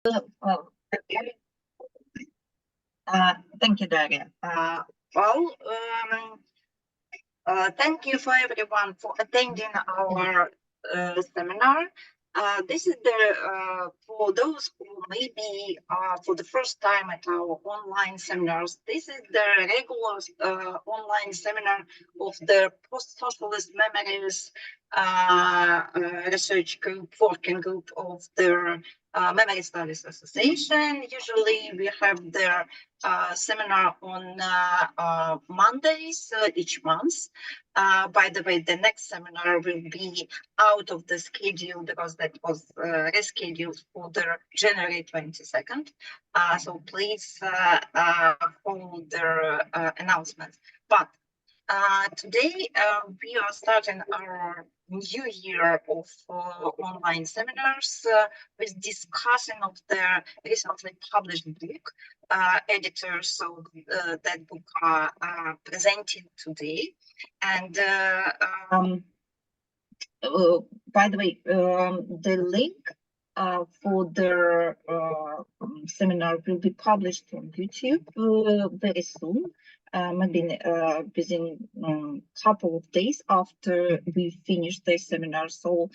Thank you, Daria. Thank you for everyone for attending our seminar. This is for those who may be for the first time at our online seminars, this is the regular online seminar of the post-socialist memories research group, working group of the Memory Studies Association. Usually we have their seminar on Mondays each month. By the way, the next seminar will be out of the schedule because that was rescheduled for the January 22nd. So please follow their announcements. But today we are starting our new year of online seminars with discussing of the recently published book. Editors of that book are presenting today. And by the way, the link for the seminar will be published on YouTube very soon, maybe within a couple of days after we finish the seminar. So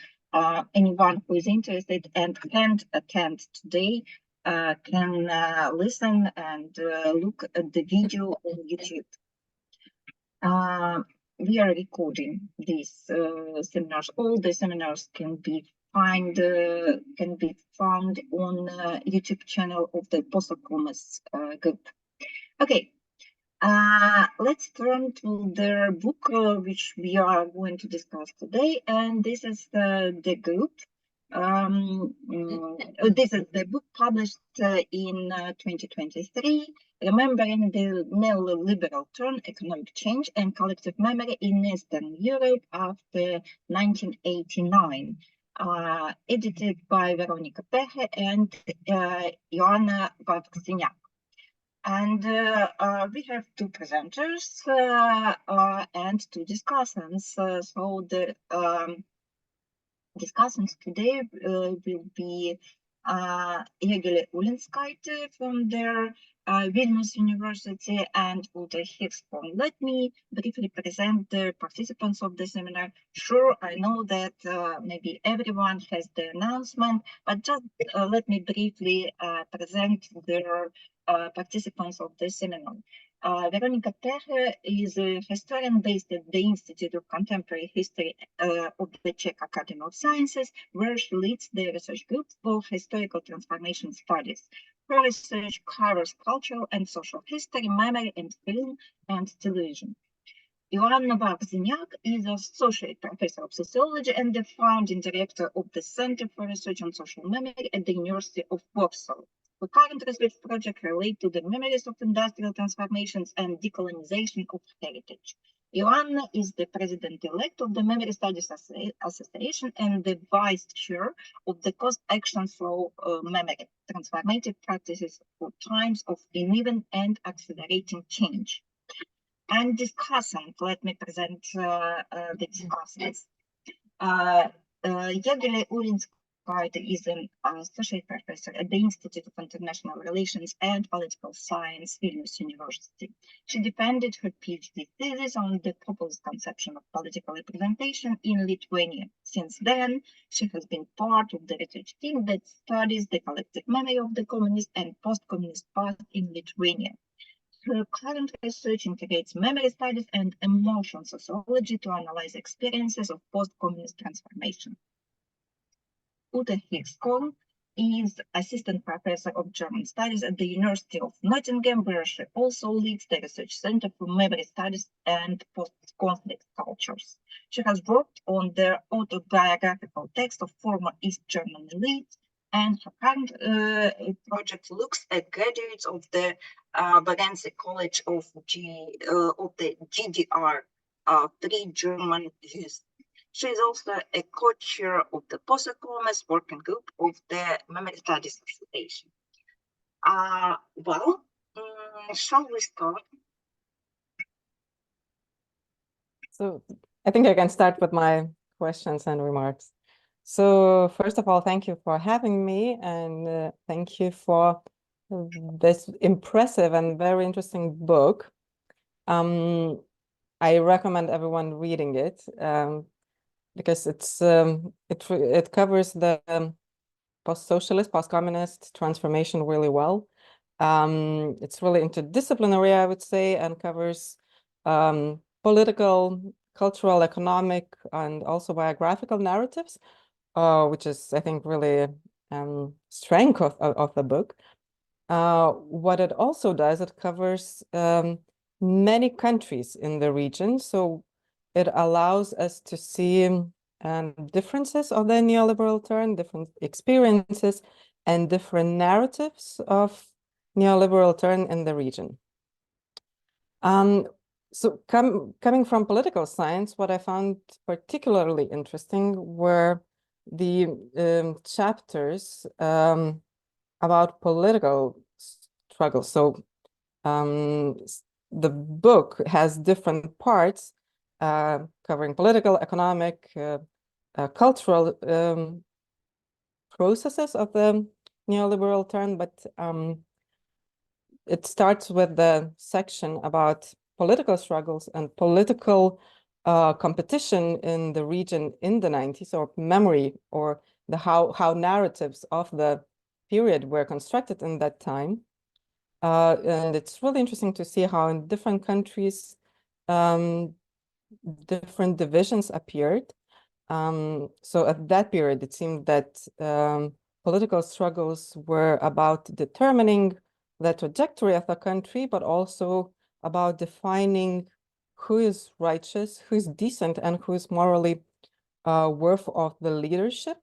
anyone who is interested and can't attend today can listen and look at the video on YouTube. We are recording these seminars. All the seminars can be found on YouTube channel of the PoSoCoMeS group. Okay, let's turn to the book which we are going to discuss today, and this is the group. This is the book published in 2023, Remembering the Neoliberal Turn, Economic Change and Collective Memory in Eastern Europe After 1989, edited by Veronika Pehe and Joanna Wawrzyniak. And we have two presenters and two discussants. So the discussants today will be Jogilė Ulinskaitė from the Vilnius University and Hirsekorn. Let me briefly present the participants of the seminar. Sure, I know that maybe everyone has the announcement, but just let me briefly present the participants of the seminar. Veronika Pehe is a historian based at the Institute of Contemporary History of the Czech Academy of Sciences, where she leads the research group for historical transformation studies. Her research covers cultural and social history, memory, and film and television. Joanna Wawrzyniak is associate professor of sociology and the founding director of the Center for Research on Social Memory at the University of Warsaw. The current research project relates to the memories of industrial transformations and decolonization of heritage. Joanna is the president-elect of the Memory Studies Association and the vice chair of the Cost Action Flow Memory, Transformative Practices for Times of Uneven and Accelerating Change. And discussant, let me present the discussants. Jogilė Ulinskaitė is an associate professor at the Institute of International Relations and Political Science, Vilnius University. She defended her PhD thesis on the populist conception of political representation in Lithuania. Since then, she has been part of the research team that studies the collective memory of the communist and post-communist past in Lithuania. Her current research integrates memory studies and emotion sociology to analyze experiences of post-communist transformation. Hirsekorn is assistant professor of German studies at the University of Nottingham, where she also leads the research center for memory studies and post-conflict cultures. She has worked on the autobiographical text of former East German elites, and her current project looks at graduates of the Barentsy College of the GDR, Free German Youth. She is also a co-chair of the PoSoCoMeS working group of the Memory Studies Association. Shall we start? So I think I can start with my questions and remarks. So first of all, thank you for having me, and thank you for this impressive and very interesting book. I recommend everyone reading it because it covers the post-socialist, post-communist transformation really well. It's really interdisciplinary, I would say, and covers political, cultural, economic, and also biographical narratives, which is, I think, really strength of the book. What it also does, it covers many countries in the region, so it allows us to see differences of the neoliberal turn, different experiences, and different narratives of neoliberal turn in the region. So coming from political science, what I found particularly interesting were the chapters about political struggle. So the book has different parts covering political, economic, cultural processes of the neoliberal turn, but it starts with the section about political struggles and political competition in the region in the 90s, or memory, or the how narratives of the period were constructed in that time. And it's really interesting to see how in different countries different divisions appeared. So at that period, it seemed that political struggles were about determining the trajectory of the country, but also about defining who is righteous, who is decent, and who is morally worth of the leadership.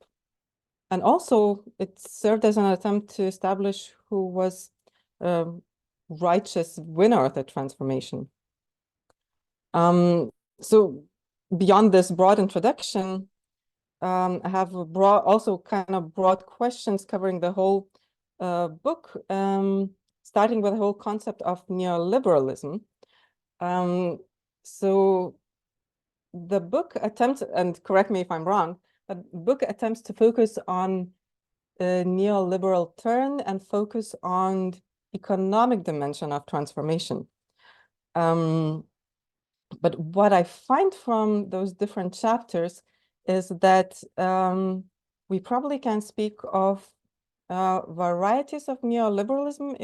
And also, it served as an attempt to establish who was a righteous winner of the transformation. So beyond this broad introduction, I have also kind of broad questions covering the whole book, starting with the whole concept of neoliberalism. So the book attempts, and correct me if I'm wrong, but the book attempts to focus on a neoliberal turn and focus on economic dimension of transformation. But what I find from those different chapters is that we probably can speak of varieties of neoliberalism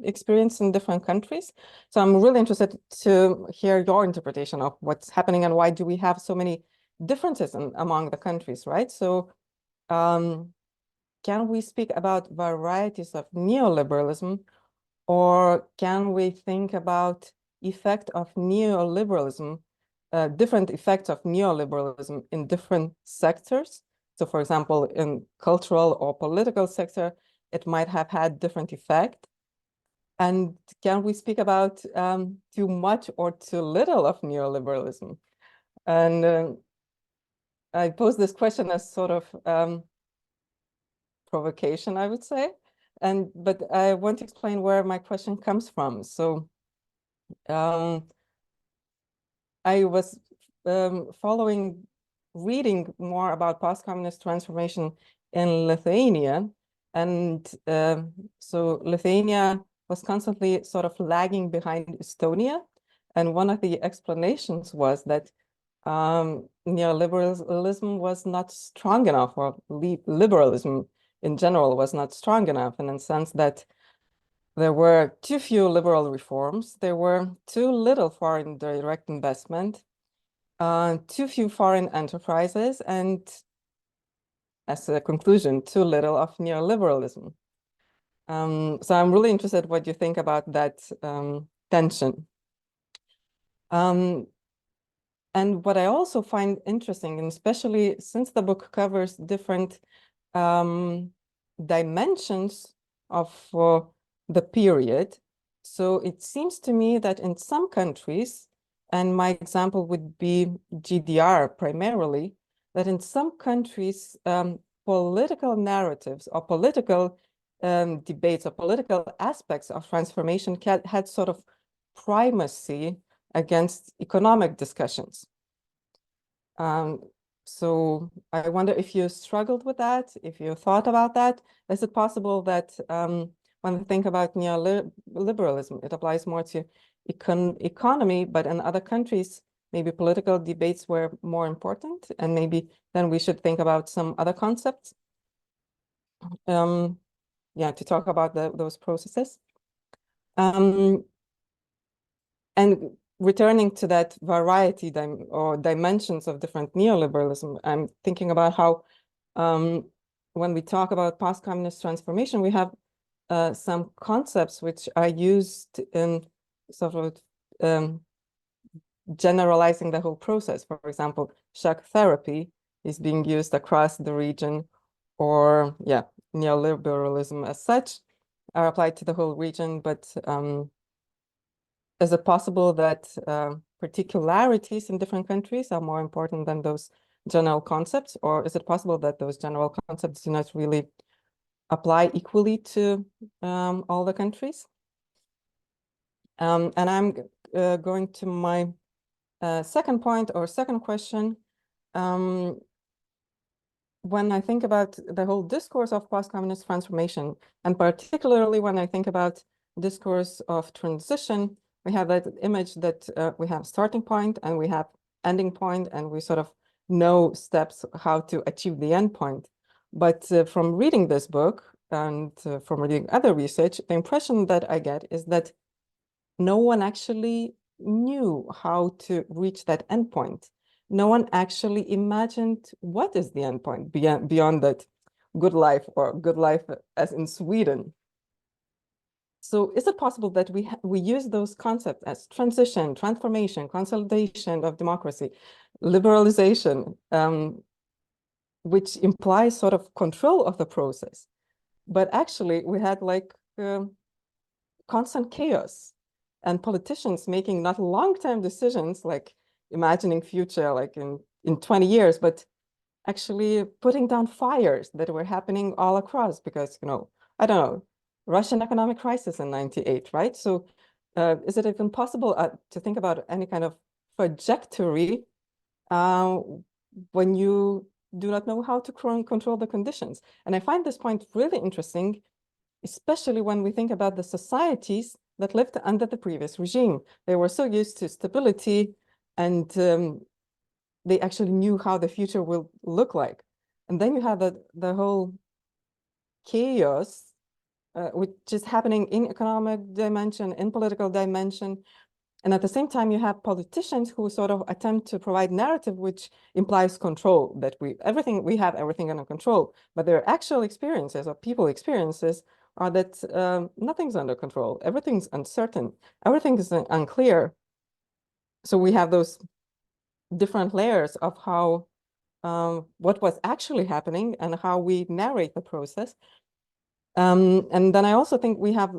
experienced in different countries. So I'm really interested to hear your interpretation of what's happening and why do we have so many differences among the countries, right? So can we speak about varieties of neoliberalism, or can we think about effect of neoliberalism, different effects of neoliberalism in different sectors? So for example, in cultural or political sector, it might have had different effect. And can we speak about too much or too little of neoliberalism? And I pose this question as sort of provocation, I would say. But I want to explain where my question comes from. So I was reading more about post-communist transformation in Lithuania. And so Lithuania was constantly sort of lagging behind Estonia. And one of the explanations was that neoliberalism was not strong enough, or liberalism in general was not strong enough, in the sense that there were too few liberal reforms, there were too little foreign direct investment, too few foreign enterprises, and as a conclusion, too little of neoliberalism. So I'm really interested what you think about that tension. And what I also find interesting, and especially since the book covers different dimensions of the period, so it seems to me that in some countries, and my example would be GDR primarily, that in some countries, political narratives or political debates or political aspects of transformation had sort of primacy against economic discussions. So I wonder if you struggled with that, if you thought about that. Is it possible that when we think about neoliberalism, it applies more to economy, but in other countries, maybe political debates were more important, and maybe then we should think about some other concepts, yeah, to talk about those processes. And returning to that variety or dimensions of different neoliberalism, I'm thinking about how when we talk about post-communist transformation, we have some concepts which are used in sort of generalizing the whole process. For example, shock therapy is being used across the region, or yeah, neoliberalism as such are applied to the whole region, but is it possible that particularities in different countries are more important than those general concepts? Or is it possible that those general concepts do not really apply equally to all the countries? And I'm going to my second point or second question. When I think about the whole discourse of post-communist transformation, and particularly when I think about discourse of transition, we have that image that we have starting point and we have ending point, and we sort of know steps how to achieve the end point. But from reading this book and from reading other research, the impression that I get is that no one actually knew how to reach that end point. No one actually imagined what is the end point beyond that good life, or good life as in Sweden. So is it possible that we use those concepts as transition, transformation, consolidation of democracy, liberalization, which implies sort of control of the process? But actually we had like constant chaos, and politicians making not long-term decisions like imagining future like in 20 years, but actually putting down fires that were happening all across because, I don't know, Russian economic crisis in 98, right? So is it even possible to think about any kind of trajectory when you do not know how to control the conditions? And I find this point really interesting, especially when we think about the societies that lived under the previous regime. They were so used to stability, and they actually knew how the future will look like. And then you have the whole chaos, which is happening in economic dimension, in political dimension. And at the same time, you have politicians who sort of attempt to provide narrative which implies control, that we have everything under control. But their actual experiences or people experiences are that nothing's under control. Everything's uncertain. Everything is unclear. So we have those different layers of how what was actually happening and how we narrate the process. And then I also think we have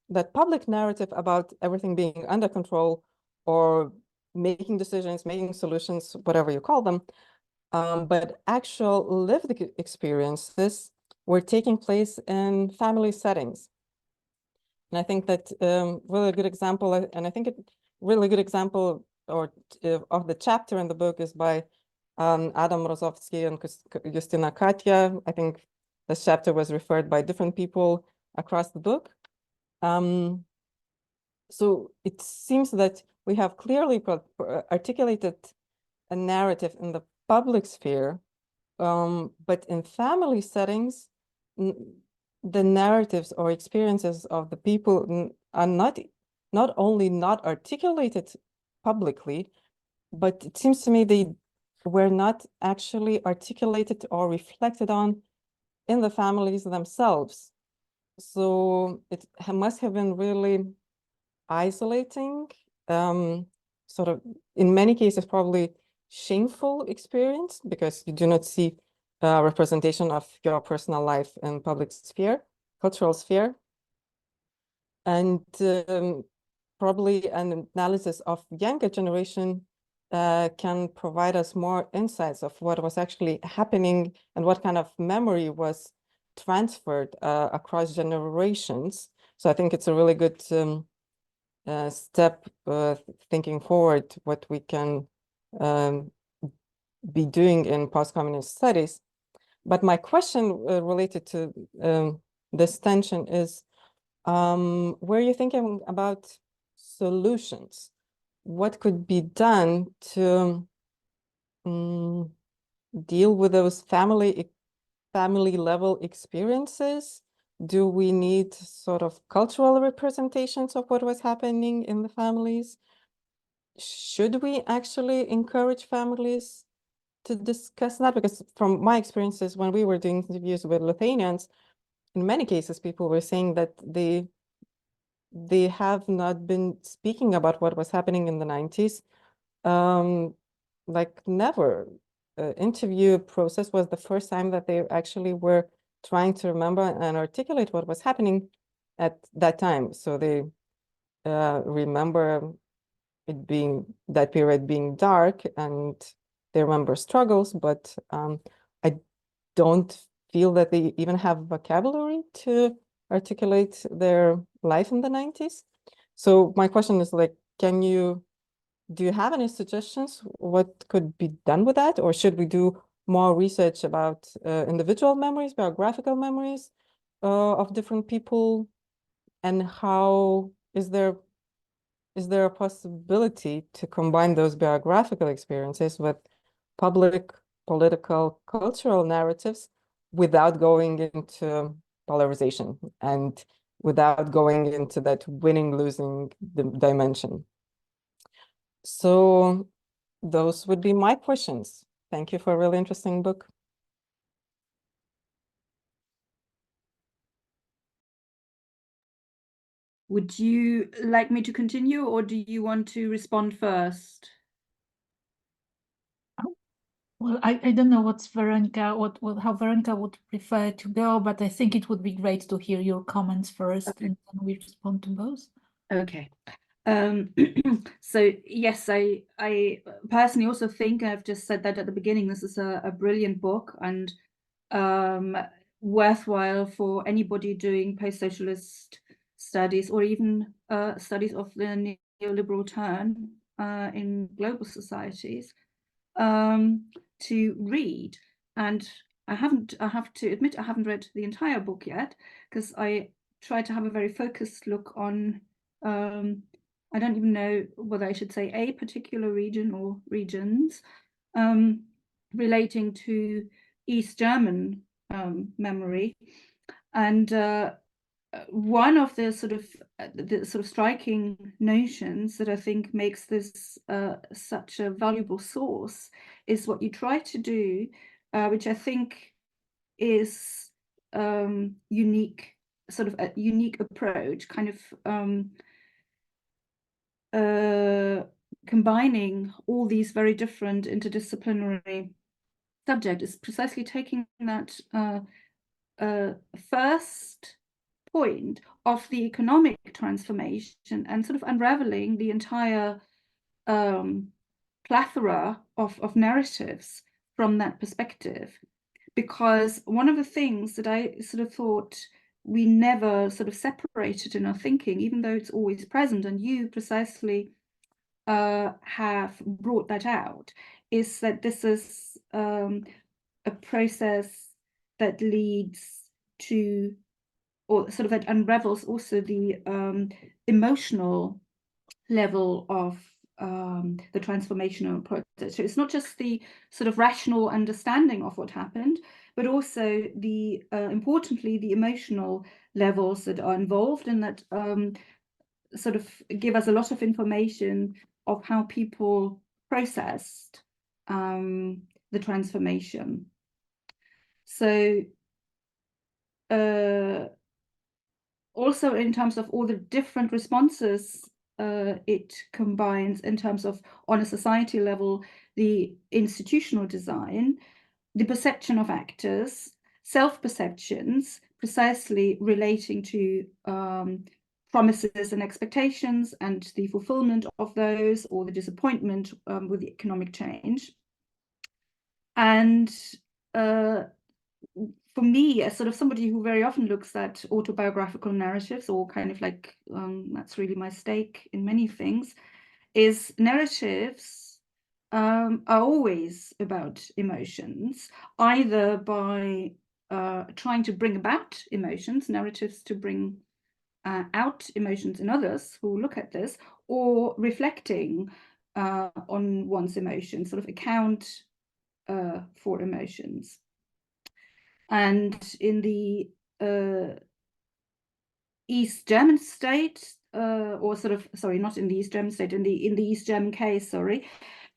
that public narrative about everything being under control, or making decisions, making solutions, whatever you call them. But actual lived experiences were taking place in family settings. And I think that really good example, and I think a really good example of the chapter in the book is by Adam Rozovsky and Justina Katya. I think this chapter was referred by different people across the book. So it seems that we have clearly articulated a narrative in the public sphere, but in family settings, the narratives or experiences of the people are not only not articulated publicly, but it seems to me they were not actually articulated or reflected on in the families themselves. So it must have been really isolating, sort of in many cases probably shameful experience, because you do not see representation of your personal life in public sphere, cultural sphere. And probably an analysis of younger generation can provide us more insights of what was actually happening and what kind of memory was transferred across generations. So I think it's a really good step thinking forward what we can be doing in post-communist studies. But my question related to this tension is, were you thinking about solutions? What could be done to deal with those family level experiences? Do we need sort of cultural representations of what was happening in the families? Should we actually encourage families to discuss that? Because from my experiences, when we were doing interviews with Lithuanians, in many cases, people were saying that they have not been speaking about what was happening in the 90s. Like never. Interview process was the first time that they actually were trying to remember and articulate what was happening at that time. So they remember it being that period being dark, and they remember struggles, but I don't feel that they even have vocabulary to articulate their life in the 90s. So my question is like, do you have any suggestions what could be done with that? Or should we do more research about individual memories, biographical memories of different people? And how is there a possibility to combine those biographical experiences with public, political, cultural narratives without going into polarization and without going into that winning-losing dimension? So those would be my questions. Thank you for a really interesting book. Would you like me to continue, or do you want to respond first? Well, I don't know what's Veronika, how Veronika would prefer to go, but I think it would be great to hear your comments first, and then we respond to both. Okay. So yes, I personally also think, I've just said that at the beginning, this is a brilliant book and worthwhile for anybody doing post-socialist studies, or even studies of the neoliberal turn in global societies, to read. And I have to admit, I haven't read the entire book yet, because I try to have a very focused look on I don't even know whether I should say a particular region or regions, relating to East German memory. And one of the sort of striking notions that I think makes this such a valuable source is what you try to do, which I think is unique, sort of a unique approach, kind of combining all these very different interdisciplinary subjects, is precisely taking that first point of the economic transformation and sort of unraveling the entire plethora of narratives from that perspective. Because one of the things that I sort of thought we never sort of separated in our thinking, even though it's always present, and you precisely have brought that out, is that this is a process that leads to, or sort of that unravels also the emotional level of the transformational process. So it's not just the sort of rational understanding of what happened, but also the importantly the emotional levels that are involved, and that sort of give us a lot of information of how people processed the transformation. So also in terms of all the different responses it combines, in terms of, on a society level, the institutional design, the perception of actors, self-perceptions, precisely relating to promises and expectations and the fulfillment of those, or the disappointment with the economic change. And for me, as sort of somebody who very often looks at autobiographical narratives, or kind of like, that's really my stake in many things, is narratives are always about emotions, either by trying to bring about emotions, narratives to bring out emotions in others who look at this, or reflecting on one's emotions, sort of account for emotions. And in the East German state, or sort of, sorry, not in the East German state, in the East German case, sorry,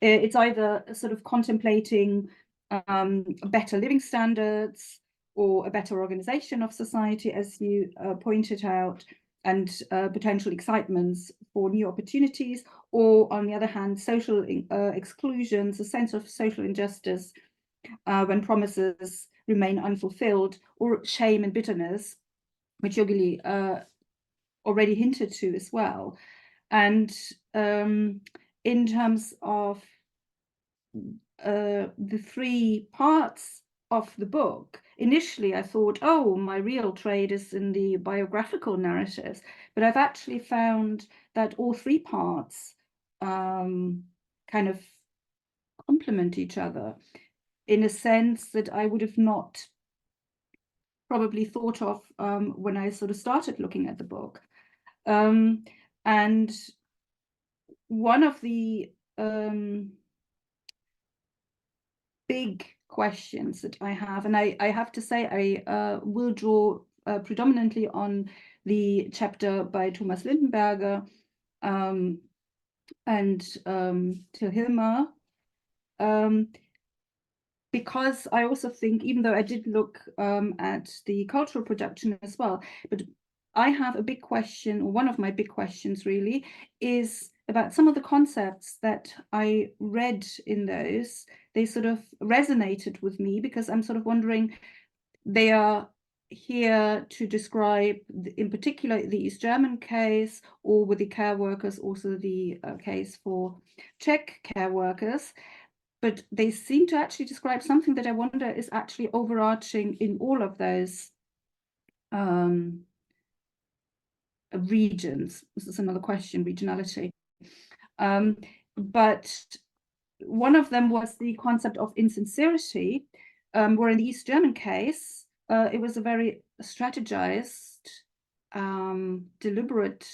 it's either sort of contemplating better living standards or a better organization of society, as you pointed out, and potential excitements for new opportunities, or on the other hand, social exclusions, a sense of social injustice when promises remain unfulfilled, or shame and bitterness, which Jogilė already hinted to as well. And in terms of the three parts of the book, initially I thought, oh, my real trade is in the biographical narratives, but I've actually found that all three parts kind of complement each other in a sense that I would have not probably thought of when I sort of started looking at the book. And one of the big questions that I have, and I have to say I will draw predominantly on the chapter by Thomas Lindenberger and Till Hilmer, because I also think, even though I did look at the cultural production as well, but I have a big question, or one of my big questions really, is about some of the concepts that I read in those. They sort of resonated with me because I'm sort of wondering, they are here to describe, in particular, the East German case, or with the care workers, also the case for Czech care workers. But they seem to actually describe something that I wonder is actually overarching in all of those regions. This is another question, regionality. But one of them was the concept of insincerity, where in the East German case, it was a very strategized, deliberate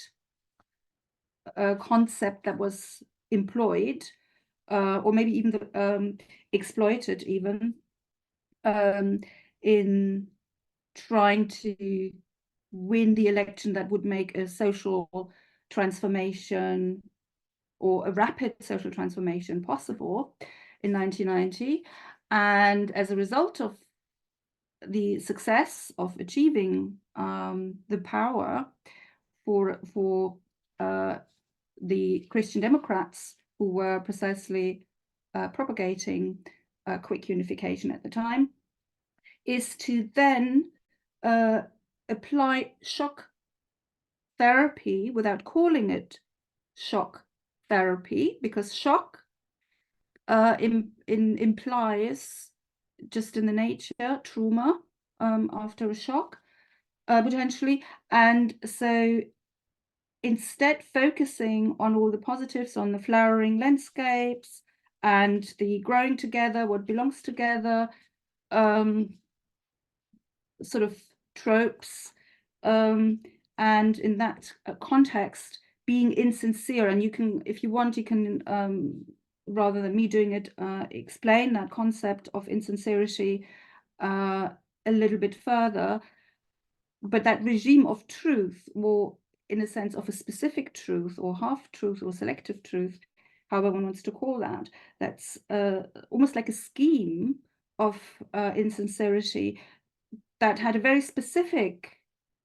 concept that was employed, or maybe even exploited even, in trying to win the election that would make a social transformation, or a rapid social transformation, possible in 1990. And as a result of the success of achieving the power for the Christian Democrats, who were precisely propagating quick unification at the time, is to then apply shock therapy without calling it shock therapy, because shock implies, just in the nature, trauma after a shock, potentially. And so instead focusing on all the positives, on the flowering landscapes and the growing together, what belongs together, sort of tropes, and in that context, being insincere. And you can, if you want, you can, rather than me doing it, explain that concept of insincerity a little bit further. But that regime of truth, or in a sense of a specific truth, or half-truth, or selective truth, however one wants to call that, that's almost like a scheme of insincerity that had a very specific,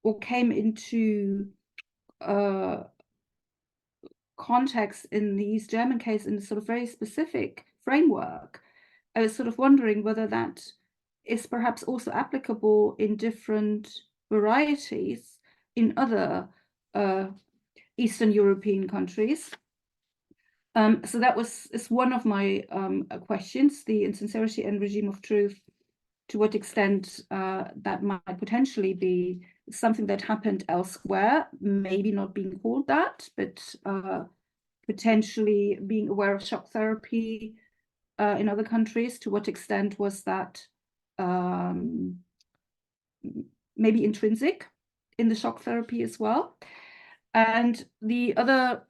or came into context in the East German case in a sort of very specific framework. I was sort of wondering whether that is perhaps also applicable in different varieties in other Eastern European countries. So that is one of my questions, the insincerity and regime of truth, to what extent that might potentially be something that happened elsewhere, maybe not being called that, but potentially being aware of shock therapy in other countries? To what extent was that maybe intrinsic in the shock therapy as well? And the other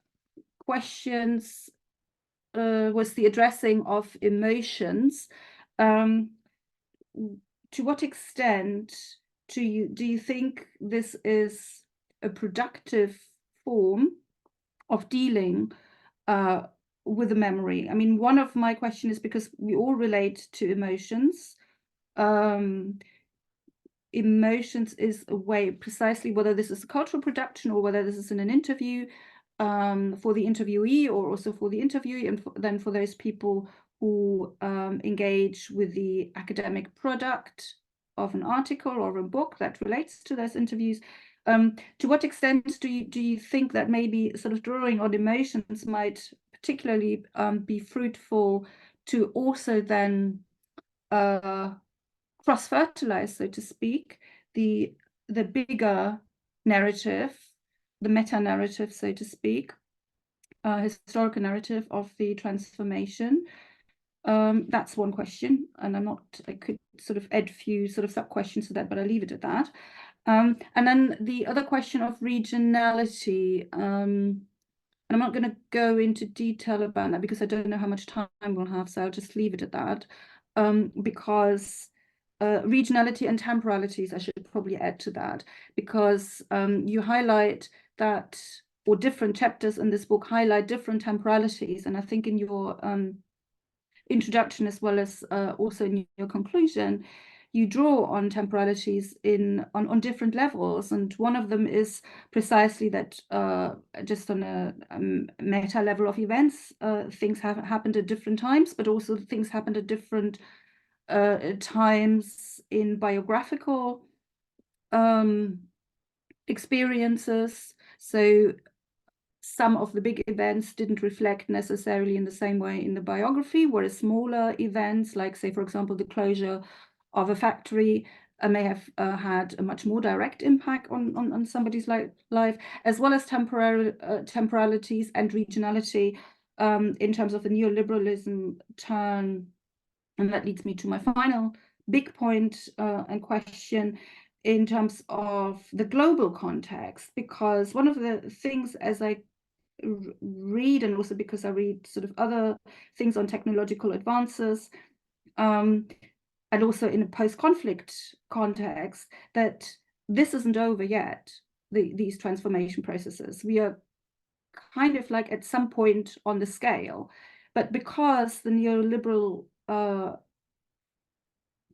questions was the addressing of emotions. To what extent do you think this is a productive form of dealing with the memory? I mean, one of my questions is because we all relate to emotions. Emotions is a way, precisely whether this is a cultural production or whether this is in an interview for the interviewee or also for the interviewee, and then for those people who engage with the academic product of an article or a book that relates to those interviews. To what extent do you think that maybe sort of drawing on emotions might particularly be fruitful to also then cross-fertilize, so to speak, the bigger narrative, the meta-narrative, so to speak, historical narrative of the transformation? That's one question, and I could sort of add a few sort of sub-questions to that, but I'll leave it at that. And then the other question of regionality, and I'm not going to go into detail about that because I don't know how much time we'll have, so I'll just leave it at that. Because regionality and temporalities, I should probably add to that, because you highlight that, or different chapters in this book highlight different temporalities, and I think in your introduction as well as also in your conclusion, you draw on temporalities on different levels, and one of them is precisely that just on a meta level of events, things have happened at different times, but also things happened at different times in biographical experiences. So some of the big events didn't reflect necessarily in the same way in the biography, whereas smaller events, like, say, for example, the closure of a factory, may have had a much more direct impact on somebody's life, as well as temporalities and regionality in terms of the neoliberalism turn. And that leads me to my final big point and question in terms of the global context, because one of the things, as I read, and also because I read sort of other things on technological advances, and also in a post-conflict context, that this isn't over yet, these transformation processes. We are kind of like at some point on the scale, but because the neoliberal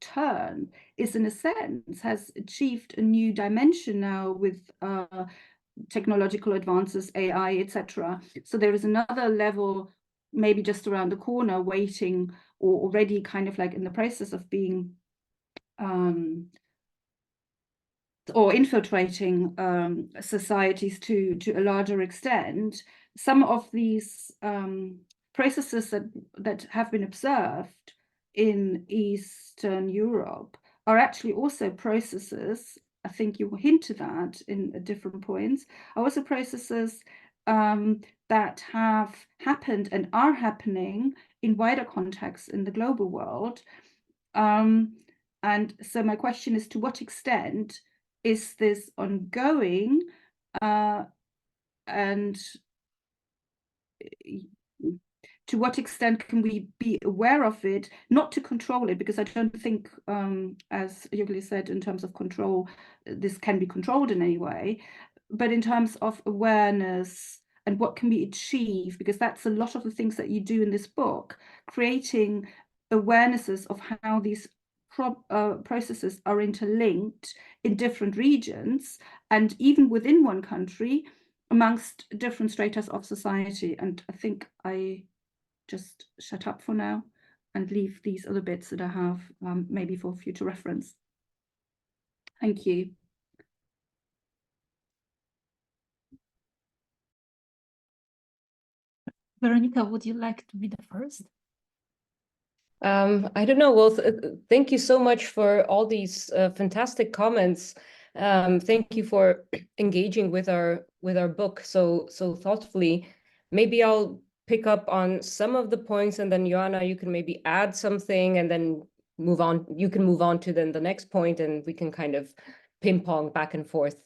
turn is, in a sense, has achieved a new dimension now with technological advances, AI, etc. So there is another level, maybe just around the corner, waiting, or already kind of like in the process of being or infiltrating societies to a larger extent. Some of these processes that have been observed in Eastern Europe are actually also processes, I think you hint to that in different points, are also processes that have happened and are happening in wider contexts in the global world. And so my question is, to what extent is this ongoing, and to what extent can we be aware of it, not to control it, because I don't think, as Jogilė said, in terms of control, this can be controlled in any way, but in terms of awareness and what can be achieved, because that's a lot of the things that you do in this book, creating awarenesses of how these processes are interlinked in different regions, and even within one country, amongst different stratas of society. And I think I just shut up for now and leave these other bits that I have maybe for future reference. Thank you. Veronika, would you like to be the first? I don't know. Well, thank you so much for all these fantastic comments. Thank you for engaging with our book so thoughtfully. Maybe I'll pick up on some of the points, and then Joanna, you can maybe add something and then move on. You can move on to then the next point, and we can kind of ping pong back and forth.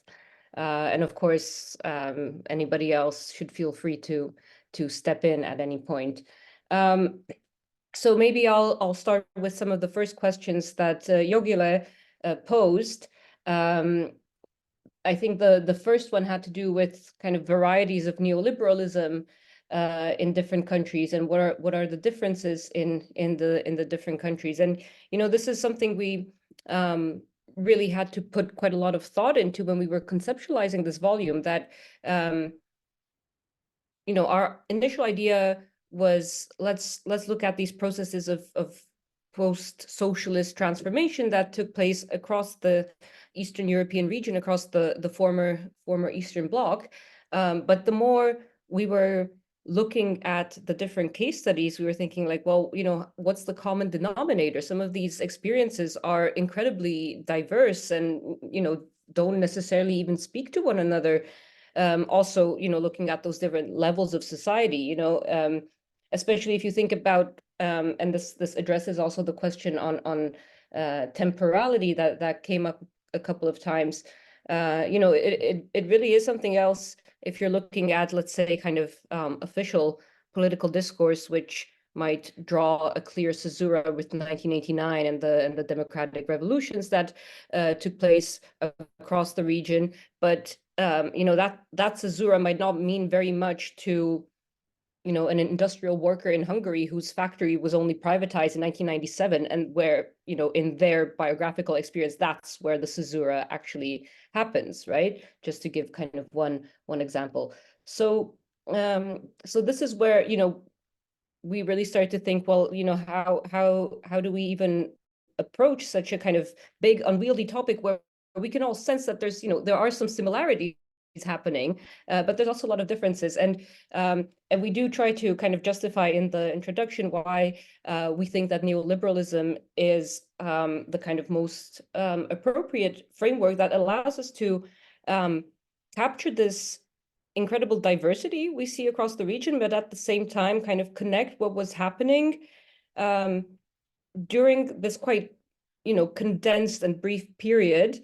And of course, anybody else should feel free to step in at any point. So maybe I'll start with some of the first questions that Jogilė posed. I think the first one had to do with kind of varieties of neoliberalism in different countries, and what are the differences in the different countries. And this is something we really had to put quite a lot of thought into when we were conceptualizing this volume. That our initial idea was let's look at these processes of post-socialist transformation that took place across the Eastern European region, across the former Eastern Bloc. But the more we were looking at the different case studies, we were thinking like, well, what's the common denominator? Some of these experiences are incredibly diverse and, don't necessarily even speak to one another. Also, looking at those different levels of society, especially if you think about, and this addresses also the question on temporality that came up a couple of times. It really is something else if you're looking at, let's say, kind of official political discourse, which might draw a clear caesura with 1989 and the democratic revolutions that took place across the region. But that caesura might not mean very much to an industrial worker in Hungary whose factory was only privatized in 1997, and where, in their biographical experience, that's where the caesura actually happens, right? Just to give kind of one example. So this is where, we really start to think, well, how do we even approach such a kind of big, unwieldy topic where we can all sense that there's, there are some similarities happening, but there's also a lot of differences. And we do try to kind of justify in the introduction why we think that neoliberalism is the kind of most appropriate framework that allows us to capture this incredible diversity we see across the region, but at the same time kind of connect what was happening during this quite, condensed and brief period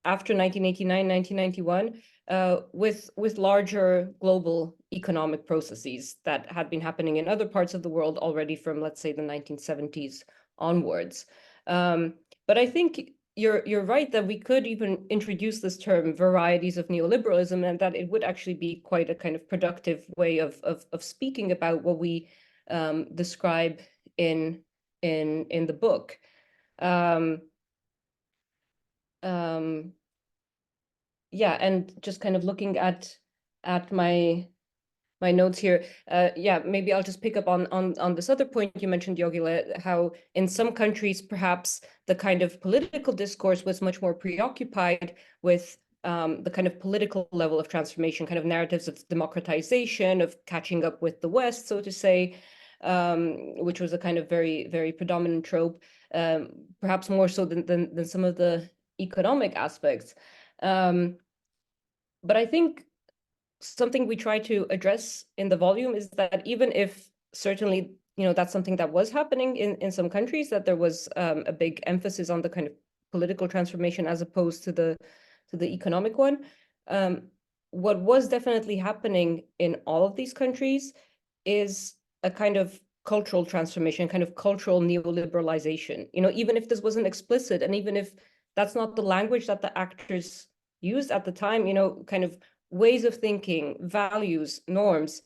after 1989, 1991, with larger global economic processes that had been happening in other parts of the world already from, let's say, the 1970s onwards. But I think you're right that we could even introduce this term varieties of neoliberalism, and that it would actually be quite a kind of productive way of speaking about what we describe in the book. Yeah, and just kind of looking at my notes here, maybe I'll just pick up on this other point you mentioned, Jogilė, how in some countries perhaps the kind of political discourse was much more preoccupied with the kind of political level of transformation, kind of narratives of democratization, of catching up with the West, so to say, which was a kind of very, very predominant trope, perhaps more so than some of the economic aspects. But I think something we try to address in the volume is that even if certainly, that's something that was happening in some countries, that there was a big emphasis on the kind of political transformation as opposed to the economic one. What was definitely happening in all of these countries is a kind of cultural transformation, kind of cultural neoliberalization, even if this wasn't explicit, and even if that's not the language that the actors used at the time, kind of ways of thinking, values, norms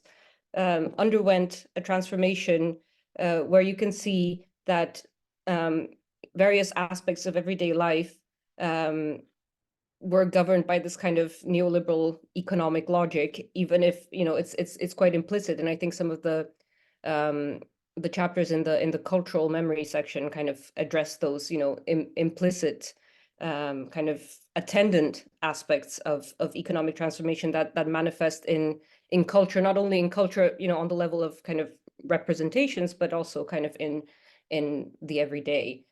underwent a transformation where you can see that various aspects of everyday life were governed by this kind of neoliberal economic logic, even if it's quite implicit. And I think some of the chapters in the cultural memory section kind of address those implicit kind of attendant aspects of economic transformation that manifest in culture, not only in culture, on the level of kind of representations, but also kind of in the everyday.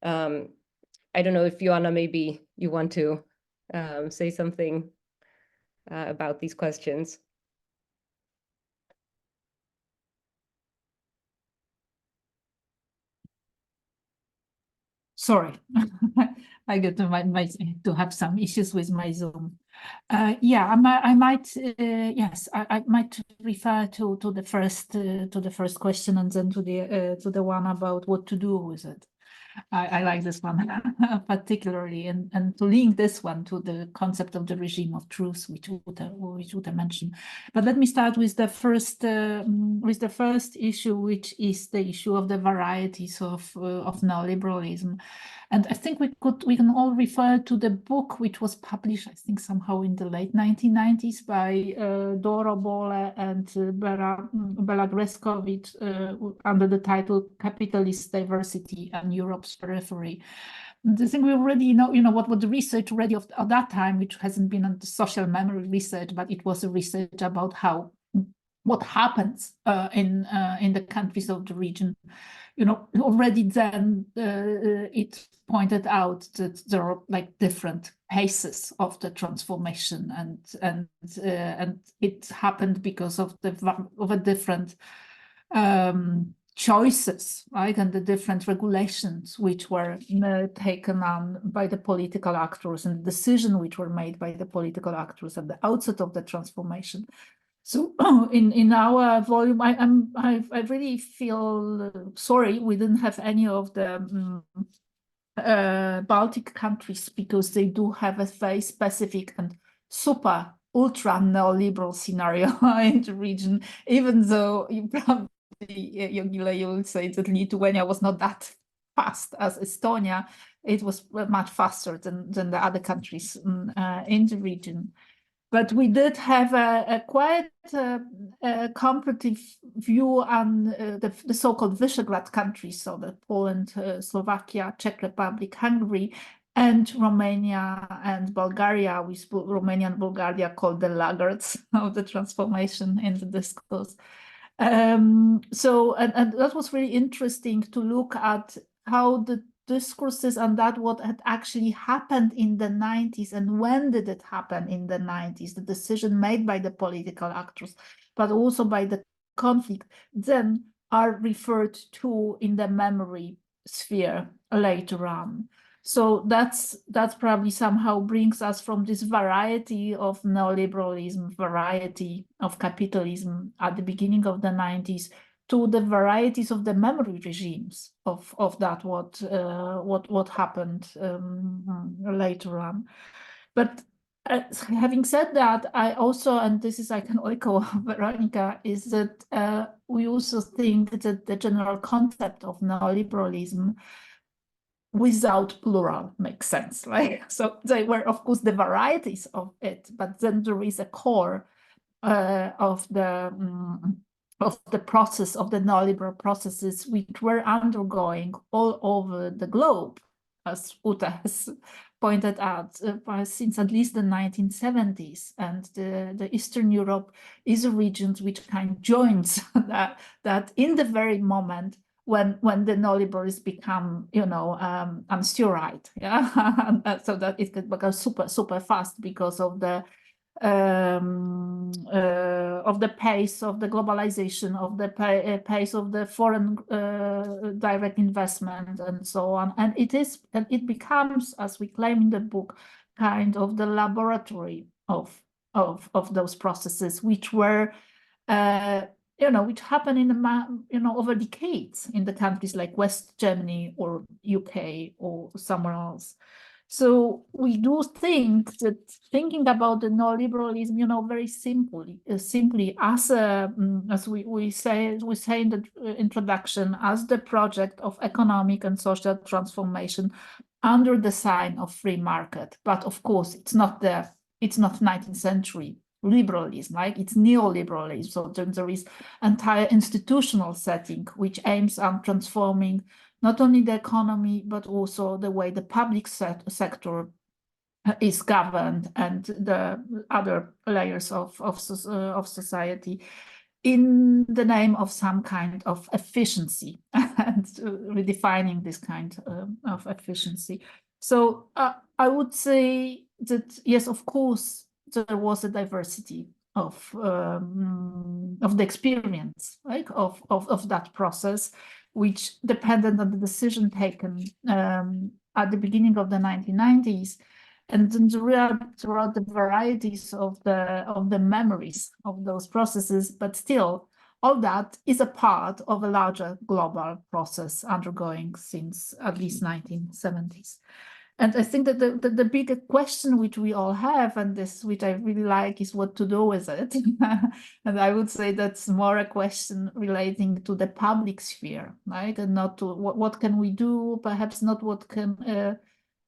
I don't know if Joanna, maybe you want to say something about these questions. Sorry, I get to have some issues with my Zoom. Yeah, I might yes, I might refer to the first question and then to the one about what to do with it. I like this one particularly, and to link this one to the concept of the regime of truth, which Uta mentioned. But let me start with the first issue, which is the issue of the varieties of neoliberalism. And I think we can all refer to the book which was published, I think somehow in the late 1990s by Doro Bole and Bela Greskovic under the title "Capitalist Diversity and Europe's Periphery." And I think we already know, what the research already of that time, which hasn't been on the social memory research, but it was a research about what happens in the countries of the region. Already then it pointed out that there are like different paces of the transformation, and it happened because of a different choices, right, and the different regulations which were taken on by the political actors, and the decisions which were made by the political actors at the outset of the transformation. So in our volume, I really feel sorry we didn't have any of the Baltic countries, because they do have a very specific and super ultra neoliberal scenario in the region, even though you probably, Jogilė, you will say that Lithuania was not that fast as Estonia. It was much faster than the other countries in the region. But we did have a quite comparative view on the so-called Visegrad countries, so the Poland, Slovakia, Czech Republic, Hungary, and Romania and Bulgaria, with Romania and Bulgaria called the laggards of the transformation in the discourse. So that was really interesting to look at how the discourses and that what had actually happened in the 90s, and when did it happen in the 90s, the decision made by the political actors, but also by the conflict, then are referred to in the memory sphere later on. So that's probably somehow brings us from this variety of neoliberalism, variety of capitalism at the beginning of the 90s, to the varieties of the memory regimes of that what happened later on. But having said that, I also, and this is I can echo Veronika, is that we also think that the general concept of neoliberalism without plural makes sense, right? So they were, of course, the varieties of it, but then there is a core of the process of the neoliberal processes which were undergoing all over the globe, as Uta has pointed out, since at least the 1970s. And the Eastern Europe is a region which kind of joins that in the very moment when the neoliberals become, unsteroid, yeah, so that it could become super fast because of the pace of the globalization, of the pace of the foreign direct investment, and so on. And it becomes, as we claim in the book, kind of the laboratory of those processes, which were which happen over decades in the countries like West Germany or UK or somewhere else. So we do think that thinking about the neoliberalism, very simply as we say in the introduction, as the project of economic and social transformation under the sign of free market. But of course, it's not 19th century liberalism, right? It's neoliberalism. So there is entire institutional setting which aims at transforming not only the economy, but also the way the public sector is governed and the other layers of society, in the name of some kind of efficiency and redefining this kind of efficiency. So I would say that, yes, of course, there was a diversity of the experience, right, of that process. which depended on the decision taken at the beginning of the 1990s, and then throughout the varieties of the memories of those processes. But still, all that is a part of a larger global process undergoing since at least 1970s. And I think that the bigger question which we all have, and this which I really like, is what to do with it. And I would say that's more a question relating to the public sphere, right? And not to what can we do, perhaps not what can,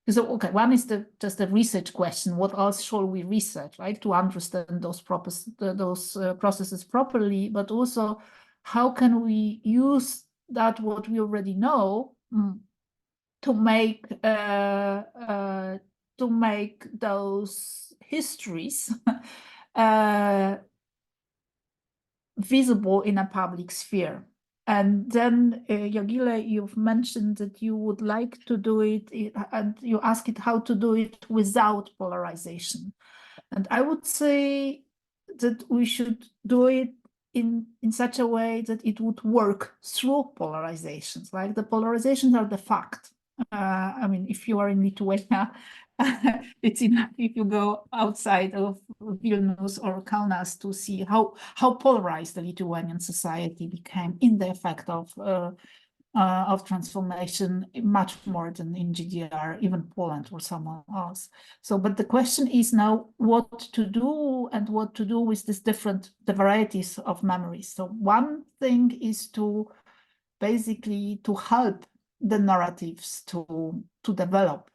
so, okay, one is just a research question. What else shall we research, right? To understand those processes properly, but also how can we use that what we already know to make those histories visible in a public sphere. And then, Jogilė, you've mentioned that you would like to do it, and you ask it how to do it without polarization. And I would say that we should do it in such a way that it would work through polarizations. Like, the polarizations are the fact. I mean, if you are in Lithuania, it's enough if you go outside of Vilnius or Kaunas to see how polarized the Lithuanian society became in the effect of transformation, much more than in GDR, even Poland or someone else. So, but the question is now what to do, and what to do with the varieties of memories. So one thing is to basically to help the narratives to develop.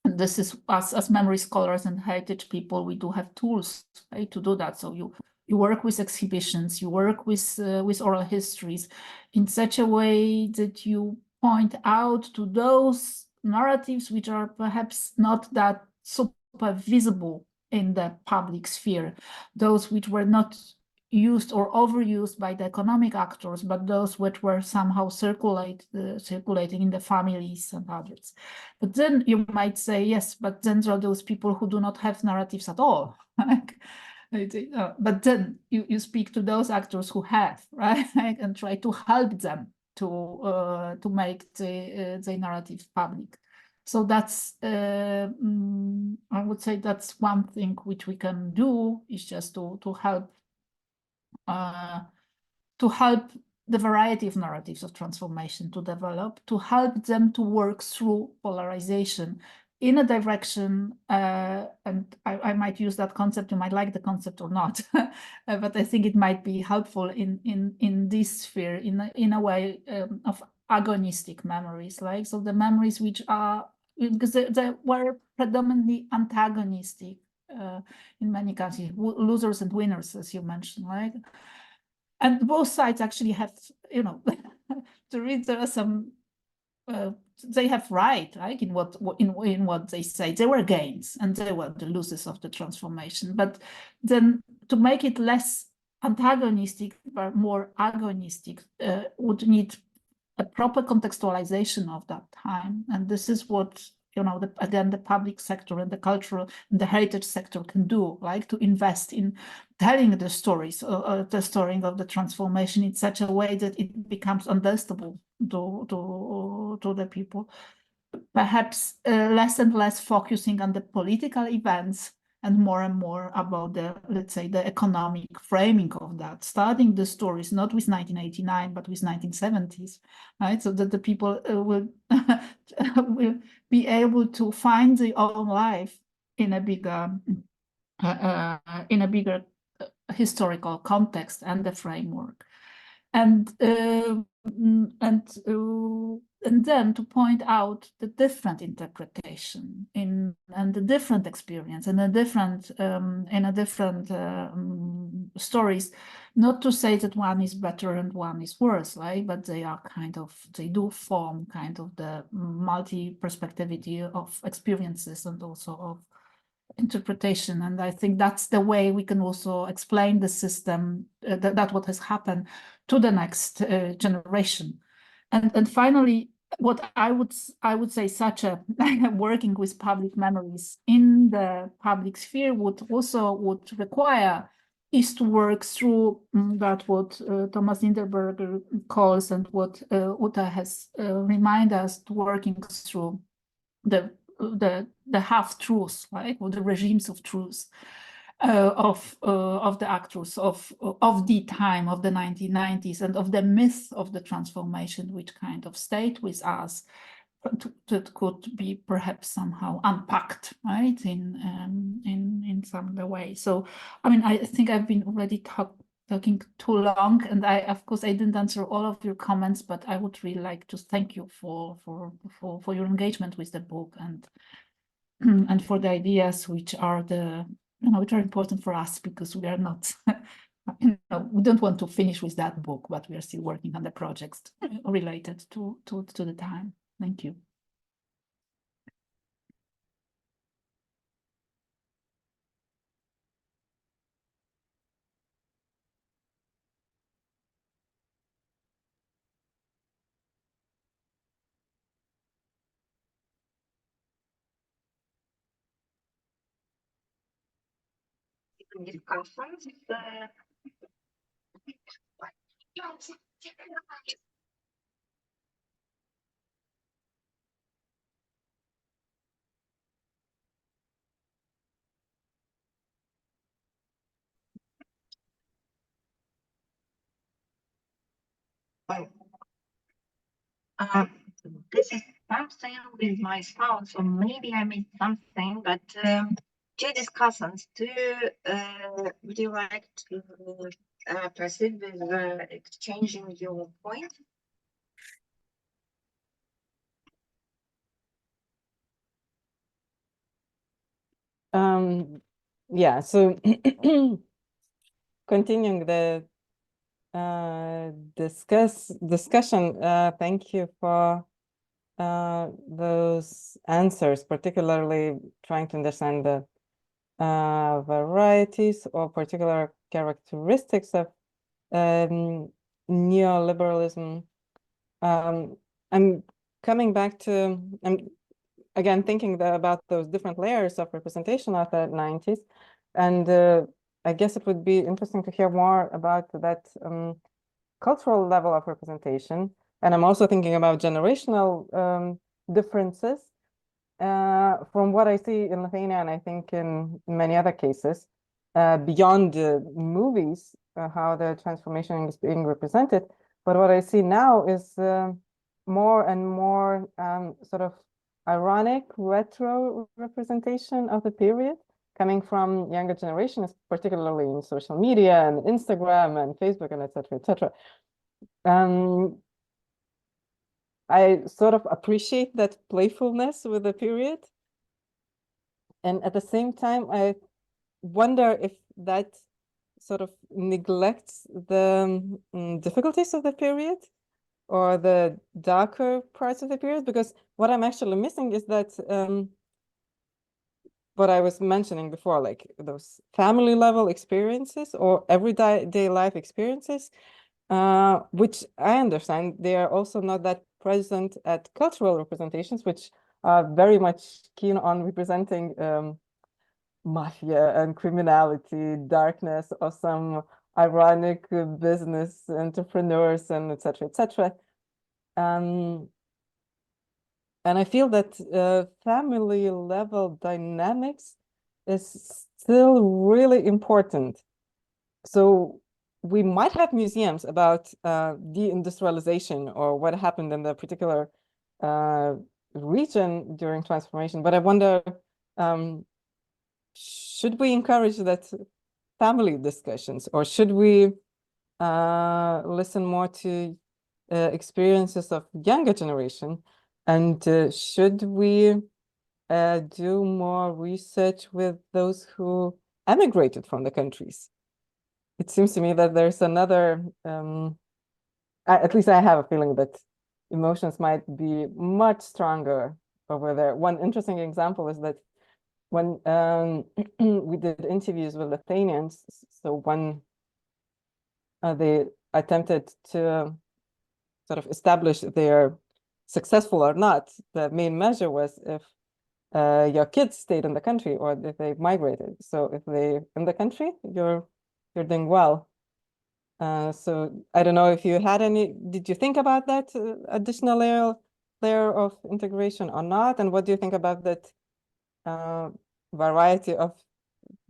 And this is, as memory scholars and heritage people, we do have tools, right, to do that. So you work with exhibitions, you work with oral histories in such a way that you point out to those narratives which are perhaps not that super visible in the public sphere, those which were not used or overused by the economic actors, but those which were somehow circulating in the families and others. But then you might say, yes, but then there are those people who do not have narratives at all. But then you speak to those actors who have, right, and try to help them to make the narrative public. So that's, I would say that's one thing which we can do, is just to help the variety of narratives of transformation to develop, to help them to work through polarization in a direction, and I might use that concept, you might like the concept or not, but I think it might be helpful in this sphere, in a way of agonistic memories, like, so the memories which are, because they were predominantly antagonistic in many countries, losers and winners, as you mentioned, right? And both sides actually have, there are some, they have right in what they say. There were gains and they were the losers of the transformation. But then to make it less antagonistic but more agonistic would need a proper contextualization of that time. And this is what, again, the public sector and the cultural and the heritage sector can do, like to invest in telling the stories, the story of the transformation in such a way that it becomes understandable to the people. Perhaps less and less focusing on the political events and more about the, let's say, the economic framing of that, starting the stories not with 1989 but with 1970s, right? So that the people will be able to find their own life in a bigger historical context and the framework, and then to point out the different interpretation and the different experience and a different stories. Not to say that one is better and one is worse, right? But they do form kind of the multi-perspectivity of experiences and also of interpretation. And I think that's the way we can also explain the system, that what has happened to the next generation. And finally, what I would say, such a working with public memories in the public sphere would require is to work through that what Thomas Niederberger calls and what Uta has reminded us to working through the half-truths, right, or the regimes of truth of the actors of the time of the 1990s and of the myth of the transformation, which kind of stayed with us, that could be perhaps somehow unpacked, right, in some other way. So, I mean, I think I've been already talking too long, and of course, I didn't answer all of your comments, but I would really like to thank you for your engagement with the book and for the ideas which are which are important for us, because we are not. We don't want to finish with that book, but we are still working on the projects related to the time. Thank you. Discussions. This is something with my sound, so maybe I missed something, but dear discussants, would you like to proceed with exchanging your point? Yeah, so continuing the discussion, thank you for those answers, particularly trying to understand the varieties or particular characteristics of neoliberalism. I'm coming back to, I'm again thinking about those different layers of representation of the 90s, and I guess it would be interesting to hear more about that cultural level of representation. And I'm also thinking about generational differences from what I see in Lithuania, and I think in many other cases, beyond movies, how the transformation is being represented. But what I see now is more and more sort of ironic retro representation of the period coming from younger generations, particularly in social media and Instagram and Facebook and et cetera, I sort of appreciate that playfulness with the period. And at the same time, I wonder if that sort of neglects the difficulties of the period or the darker parts of the period, because what I'm actually missing is that what I was mentioning before, like those family level experiences or everyday life experiences, which I understand they are also not that present at cultural representations, which are very much keen on representing mafia and criminality, darkness, or some ironic business entrepreneurs and et cetera, et cetera. And I feel that family level dynamics is still really important. So we might have museums about deindustrialization or what happened in the particular region during transformation, but I wonder, should we encourage that family discussions, or should we listen more to experiences of younger generation? And should we do more research with those who emigrated from the countries? It seems to me that there's another, at least I have a feeling that emotions might be much stronger over there. One interesting example is that when we did interviews with Lithuanians, so when they attempted to sort of establish their successful or not, the main measure was if your kids stayed in the country or if they migrated. So if they in the country, you're you're doing well. So I don't know if you had did you think about that additional layer of integration or not? And what do you think about that variety of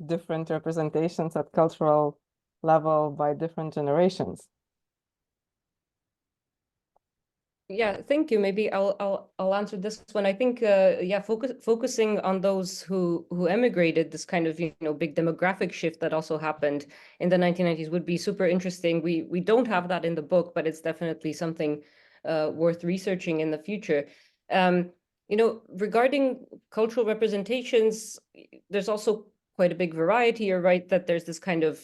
different representations at cultural level by different generations? Yeah, thank you. Maybe I'll answer this one. I think yeah, focusing on those who emigrated, this kind of big demographic shift that also happened in the 1990s would be super interesting. We don't have that in the book, but it's definitely something worth researching in the future. Regarding cultural representations, there's also quite a big variety. You're right that there's this kind of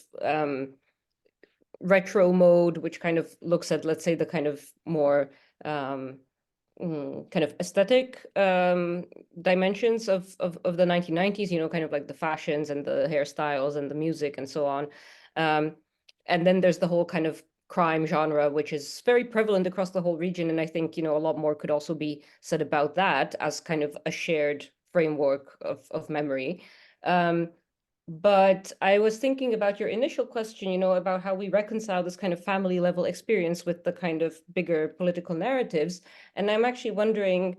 retro mode, which kind of looks at, let's say, the kind of more kind of aesthetic dimensions of the 1990s, kind of like the fashions and the hairstyles and the music and so on. And then there's the whole kind of crime genre, which is very prevalent across the whole region. And I think, a lot more could also be said about that as kind of a shared framework of memory. But I was thinking about your initial question, about how we reconcile this kind of family level experience with the kind of bigger political narratives. And I'm actually wondering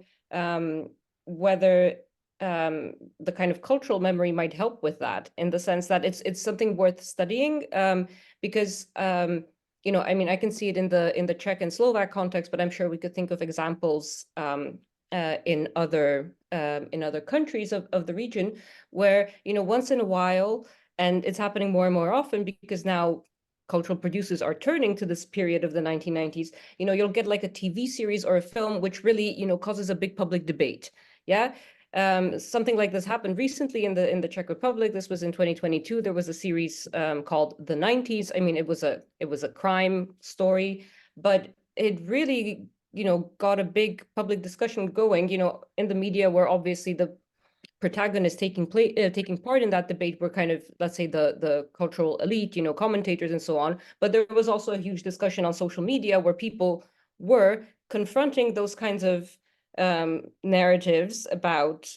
whether the kind of cultural memory might help with that, in the sense that it's something worth studying, because I mean, I can see it in the Czech and Slovak context, but I'm sure we could think of examples in other countries of the region where, once in a while, and it's happening more and more often because now cultural producers are turning to this period of the 1990s, you'll get like a TV series or a film which really, causes a big public debate. Yeah. Something like this happened recently in the Czech Republic. This was in 2022. There was a series called The 90s. I mean, it was a crime story, but it really got a big public discussion going, in the media, where obviously the protagonists taking part in that debate were kind of, let's say, the cultural elite, commentators and so on. But there was also a huge discussion on social media where people were confronting those kinds of narratives about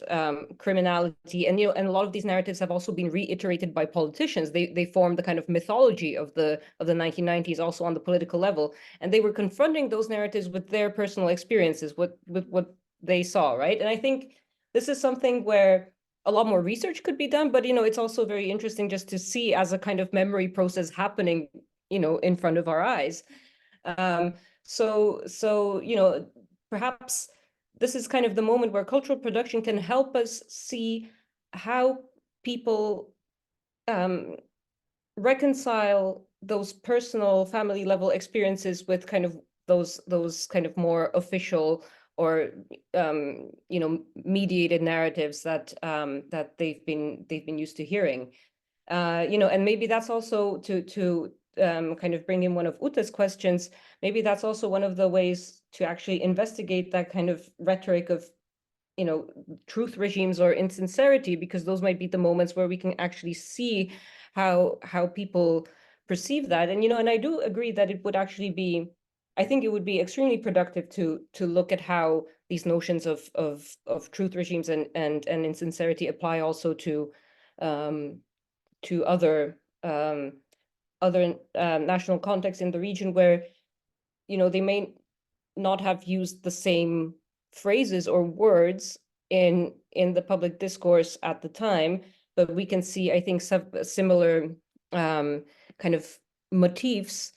criminality, and and a lot of these narratives have also been reiterated by politicians. They form the kind of mythology of the 1990s also on the political level, and they were confronting those narratives with their personal experiences, with what they saw, right? And I think this is something where a lot more research could be done, but it's also very interesting just to see as a kind of memory process happening in front of our eyes. So perhaps this is kind of the moment where cultural production can help us see how people reconcile those personal family level experiences with kind of those kind of more official or mediated narratives that that they've been used to hearing. And maybe that's also to kind of bring in one of Uta's questions. Maybe that's also one of the ways to actually investigate that kind of rhetoric of, truth regimes or insincerity, because those might be the moments where we can actually see how people perceive that. And, and I do agree that it would actually be, I think it would be extremely productive to look at how these notions of truth regimes and insincerity apply also to other national contexts in the region where, they may not have used the same phrases or words in the public discourse at the time, but we can see, I think, similar kind of motifs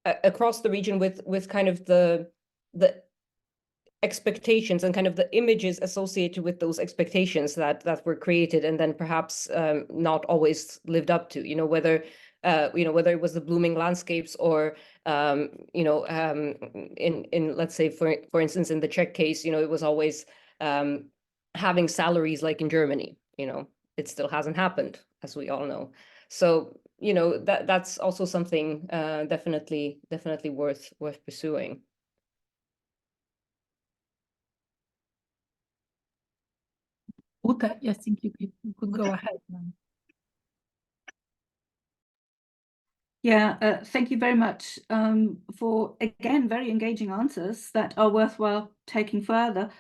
across the region with kind of the expectations and kind of the images associated with those expectations that were created and then perhaps not always lived up to, whether it was the blooming landscapes or in let's say for instance in the Czech case, it was always having salaries like in Germany. It still hasn't happened, as we all know. So that's also something definitely worth pursuing. Uta, I think you could go ahead now. Yeah, thank you very much for, again, very engaging answers that are worthwhile taking further.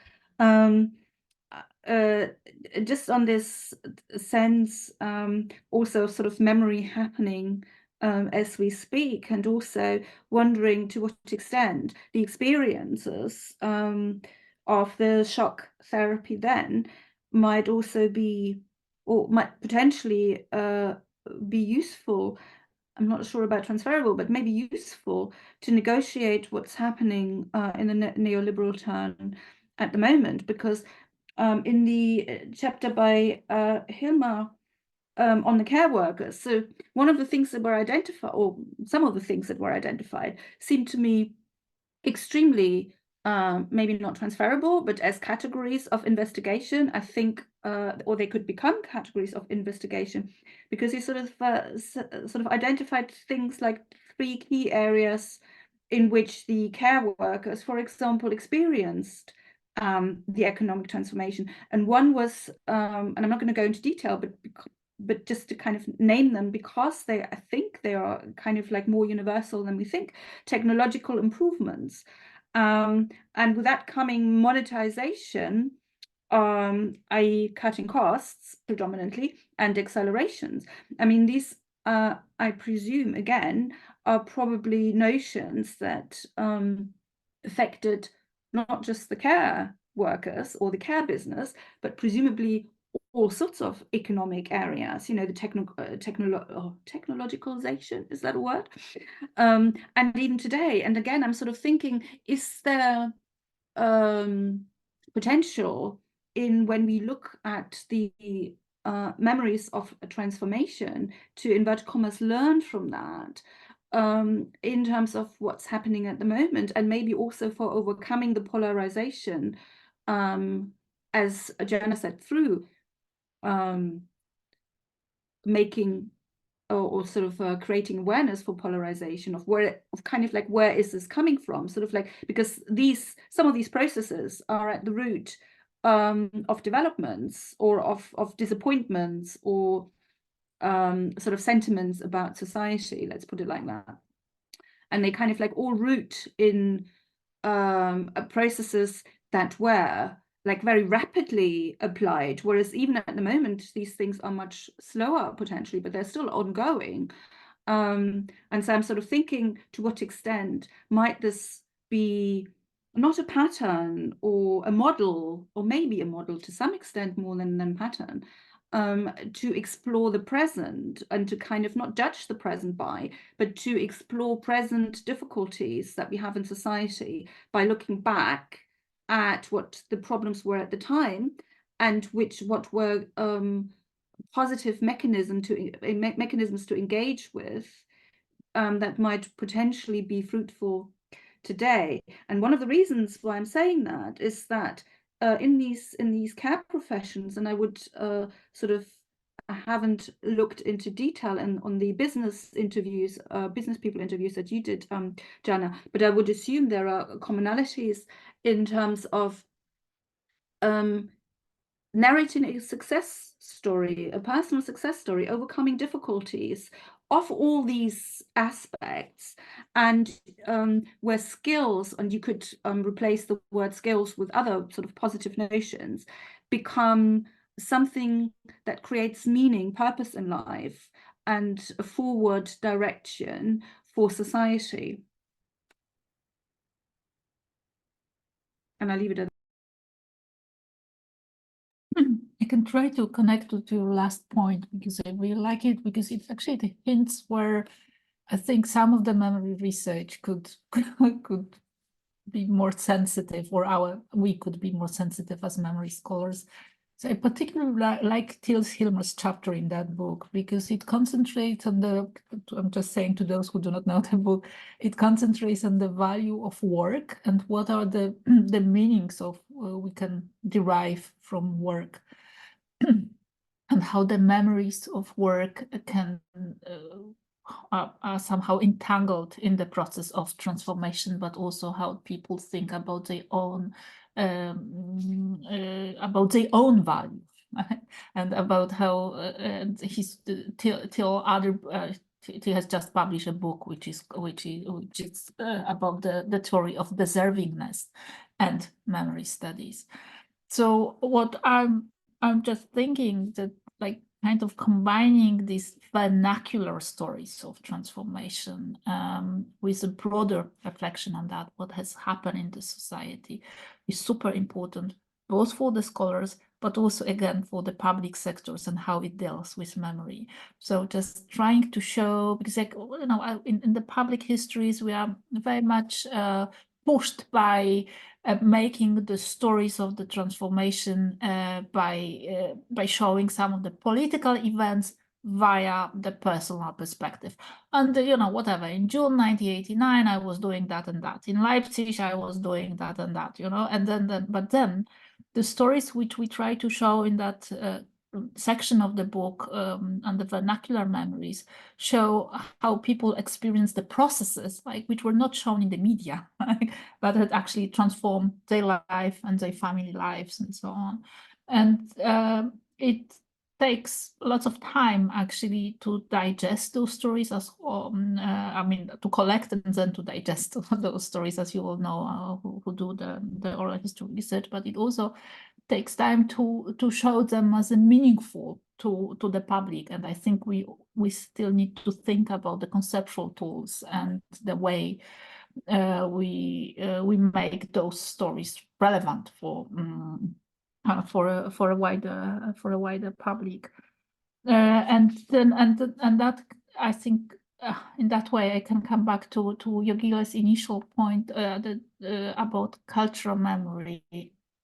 just on this sense, also sort of memory happening as we speak, and also wondering to what extent the experiences of the shock therapy then might also be, or might potentially be useful. I'm not sure about transferable, but maybe useful to negotiate what's happening in the neoliberal turn at the moment, because in the chapter by Hilma on the care workers, so one of the things that were identified, or some of the things that were identified, seemed to me extremely maybe not transferable, but as categories of investigation, I think, or they could become categories of investigation, because you sort of identified things like 3 key areas in which the care workers, for example, experienced the economic transformation. And one was, and I'm not going to go into detail, but just to kind of name them, because I think they are kind of like more universal than we think: technological improvements, and with that coming monetization, i.e. cutting costs predominantly, and accelerations. I mean, these, I presume, again, are probably notions that affected not just the care workers or the care business, but presumably all sorts of economic areas, you know, the technologicalization, is that a word? And even today, and again, I'm sort of thinking, is there potential in, when we look at the memories of a transformation, to, inverted commas, learn from that, in terms of what's happening at the moment, and maybe also for overcoming the polarization, as Joanna said, through making or sort of creating awareness for polarization of where, of kind of like, where is this coming from? Sort of like, because some of these processes are at the root of developments, or of disappointments, or sort of sentiments about society, let's put it like that. And they kind of like all root in processes that were like very rapidly applied, whereas even at the moment these things are much slower potentially, but they're still ongoing. And so I'm sort of thinking, to what extent might this be not a pattern or a model, or maybe a model to some extent more than pattern, to explore the present, and to kind of not judge the present by, but to explore present difficulties that we have in society by looking back at what the problems were at the time, and what were positive mechanisms to engage with, that might potentially be fruitful today. And one of the reasons why I'm saying that is that in these care professions, and I would I haven't looked into detail and on the business people interviews that you did, Joanna, but I would assume there are commonalities in terms of narrating a success story, a personal success story, overcoming difficulties of all these aspects, and where skills, and you could replace the word skills with other sort of positive notions, become something that creates meaning, purpose in life, and a forward direction for society. And I leave it at that. I can try to connect to your last point, because I really like it, because it actually hints where I think some of the memory research could be more sensitive, or we could be more sensitive as memory scholars. So I particularly like Tils Hilmer's chapter in that book, because it concentrates on I'm just saying to those who do not know the book, it concentrates on the value of work and what are the meanings of we can derive from work, and how the memories of work can are somehow entangled in the process of transformation, but also how people think about their own value, and about how he has just published a book which is about the theory of deservingness and memory studies. So what I'm just thinking that, like, kind of combining these vernacular stories of transformation with a broader reflection on that, what has happened in the society, is super important, both for the scholars, but also, again, for the public sectors and how it deals with memory. So just trying to show, because, like, you know, in the public histories, we are very much pushed by making the stories of the transformation by showing some of the political events via the personal perspective. And, you know, whatever, in June 1989, I was doing that and that. In Leipzig, I was doing that and that, you know, and but then the stories which we try to show in that section of the book on the vernacular memories show how people experience the processes, like, which were not shown in the media, but had actually transformed their life and their family lives and so on. And it takes lots of time actually to digest those stories, as I mean, to collect and then to digest those stories, as you all know who do the oral history research. But it also takes time to show them as a meaningful to the public. And I think we still need to think about the conceptual tools and the way we make those stories relevant for a wider public. And that, I think, in that way, I can come back to Jogile's initial point about cultural memory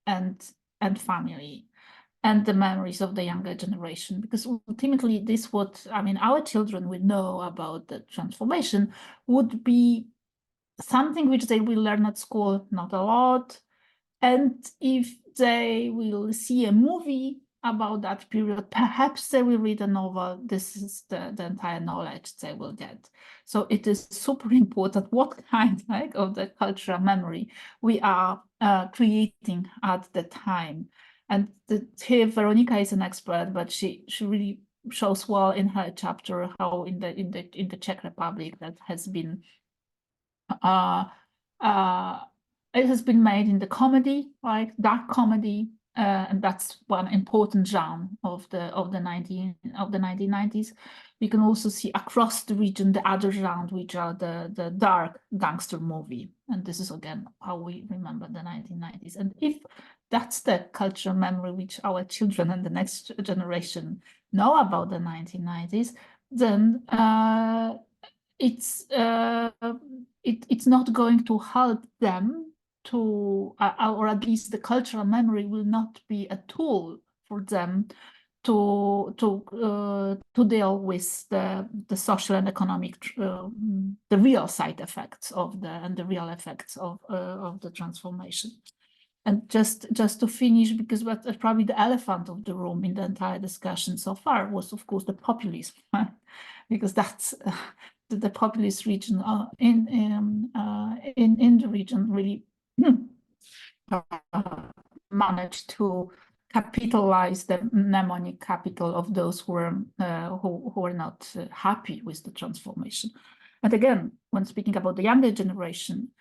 and family and the memories of the younger generation, because ultimately this, what I mean, our children will know about the transformation would be something which they will learn at school, not a lot. And if they will see a movie about that period, perhaps they will read a novel. This is the entire knowledge they will get. So it is super important what kind, like, of the cultural memory we are creating at the time. And here Veronika is an expert, but she really shows well in her chapter how in the Czech Republic that has been it has been made in the comedy, like dark comedy, and that's one important genre of the 1990s. We can also see across the region the other genre, which are the dark gangster movie, and this is again how we remember the 1990s. And if that's the cultural memory which our children and the next generation know about the 1990s, then it's not going to help them to, or at least the cultural memory will not be a tool for them to deal with the social and economic, the real side effects of the real effects of the transformation. And just to finish, because what probably the elephant of the room in the entire discussion so far was, of course, the populism, right? Because that's the populist region in the region really managed to capitalize the mnemonic capital of those who were not happy with the transformation. And again, when speaking about the younger generation,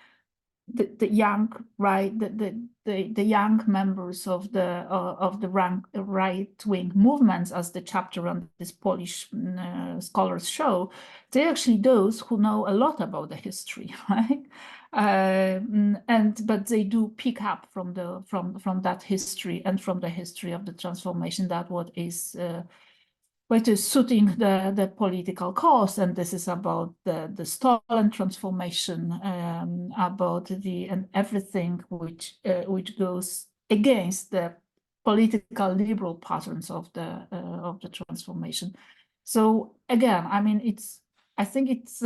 the young, right, the young members of the right-wing movements, as the chapter on this Polish scholars show, they're actually those who know a lot about the history, right? But they do pick up from that history and from the history of the transformation, that what is suiting the political cause. And this is about the Stalin transformation, about and everything which goes against the political liberal patterns of the transformation. So again, I mean, I think it's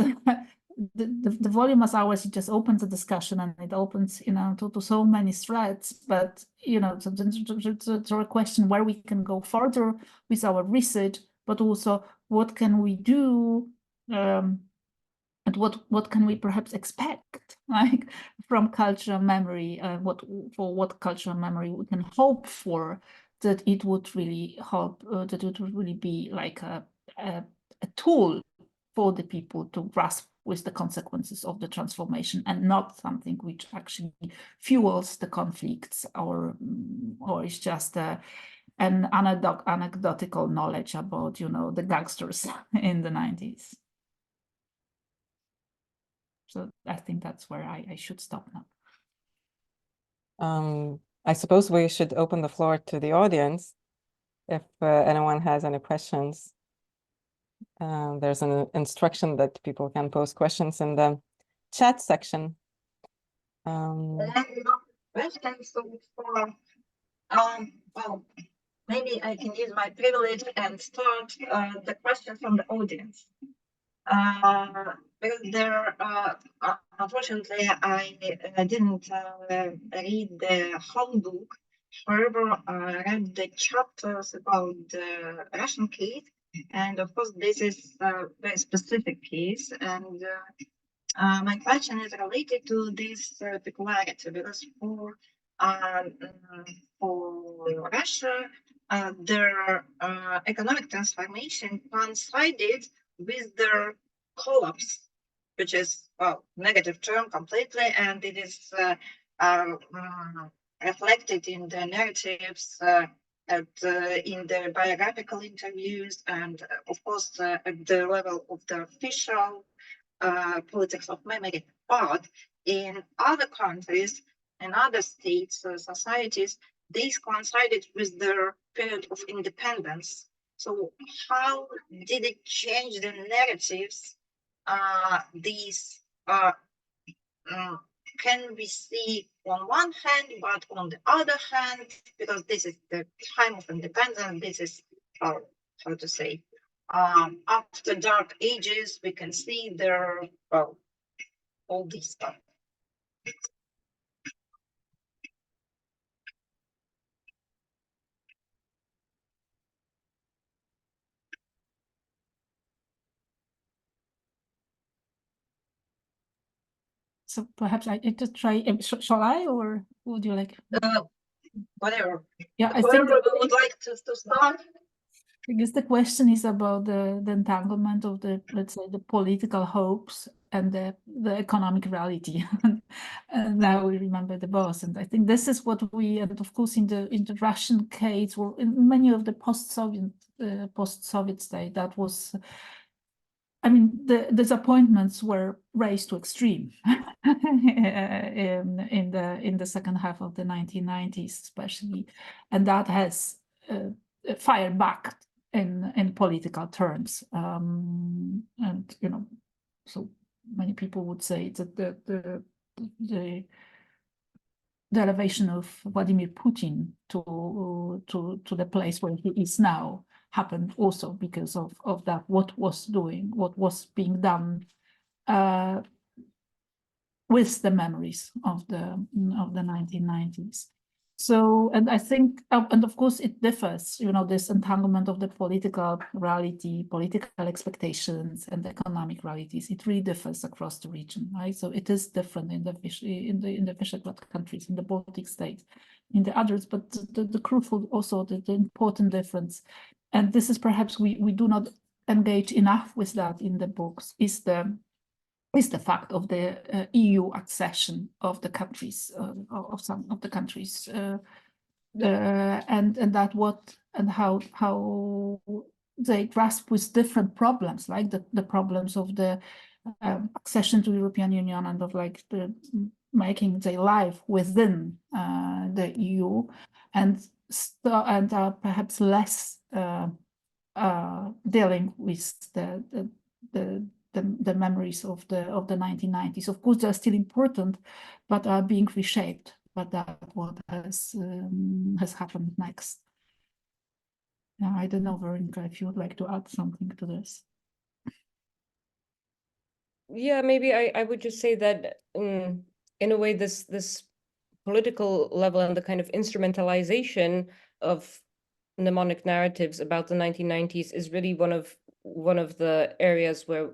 the volume as ours, it just opens the discussion and it opens, you know, to so many threads. But, you know, to a question where we can go further with our research, but also what can we do, and what can we perhaps expect, like, from cultural memory, what cultural memory we can hope for, that it would really help, that it would really be like a tool for the people to grasp with the consequences of the transformation, and not something which actually fuels the conflicts or is just an anecdotal knowledge about, you know, the gangsters in the 90s. So I think that's where I should stop now. I suppose we should open the floor to the audience if anyone has any questions. There's an instruction that people can post questions in the chat section. Questions for well, maybe I can use my privilege and start the question from the audience. Because there, unfortunately, I didn't read the whole book. However, I read the chapters about the Russian case, and of course, this is a very specific case. And my question is related to this peculiarity, because for Russia, their economic transformation coincided with their collapse, which is, well, negative term completely, and it is reflected in the narratives, in the biographical interviews, and of course at the level of the official politics of memory. But in other countries and other states, societies, these coincided with their period of independence. So how did it change the narratives? These can we see on one hand, but on the other hand, because this is the time of independence, this is how to say, after dark ages, we can see there, well, all this stuff. So perhaps I just try. Shall I, or would you like? Whatever. Yeah, I Whatever think we would like to start. I guess the question is about the entanglement of the, let's say, the political hopes and the economic reality. And now we remember the boss. And I think this is what we, and of course in the Russian case, or in many of the post-Soviet state, that was, I mean, the disappointments were raised to extreme in the second half of the 1990s, especially, and that has fired back in political terms, and you know, so many people would say that the elevation of Vladimir Putin to the place where he is now happened also because of that, what was being done with the memories of the 1990s. So, and I think, and of course it differs, you know, this entanglement of the political reality, political expectations, and economic realities. It really differs across the region, right? So it is different in the Visegrad countries, in the Baltic states, in the others. But the crucial, also the important difference, and this is perhaps we do not engage enough with that in the books, is the fact of the EU accession of the countries, of some of the countries, and that what and how they grasp with different problems, like the problems of the accession to the European Union, and of like the making their life within the EU, and are perhaps less dealing with the memories of the 1990s. Of course, they're still important, but are being reshaped. But that's what has happened next. Now, I don't know, Veronika, if you would like to add something to this. Yeah, maybe I would just say that in a way, this political level and the kind of instrumentalization of mnemonic narratives about the 1990s is really one of the areas where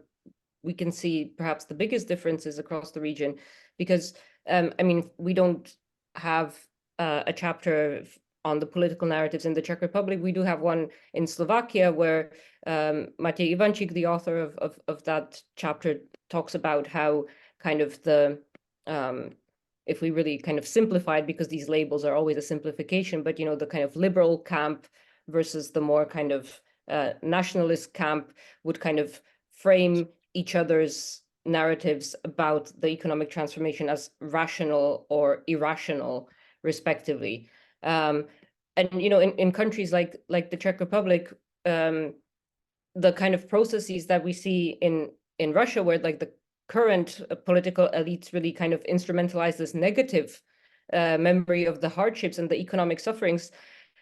we can see perhaps the biggest differences across the region, because I mean, we don't have a chapter on the political narratives in the Czech Republic. We do have one in Slovakia where Matej Ivančík, the author of that chapter, talks about how kind of the, if we really kind of simplify it, because these labels are always a simplification, but, you know, the kind of liberal camp versus the more kind of nationalist camp would kind of frame each other's narratives about the economic transformation as rational or irrational, respectively. And, you know, in countries like the Czech Republic, the kind of processes that we see in Russia, where like the current political elites really kind of instrumentalize this negative memory of the hardships and the economic sufferings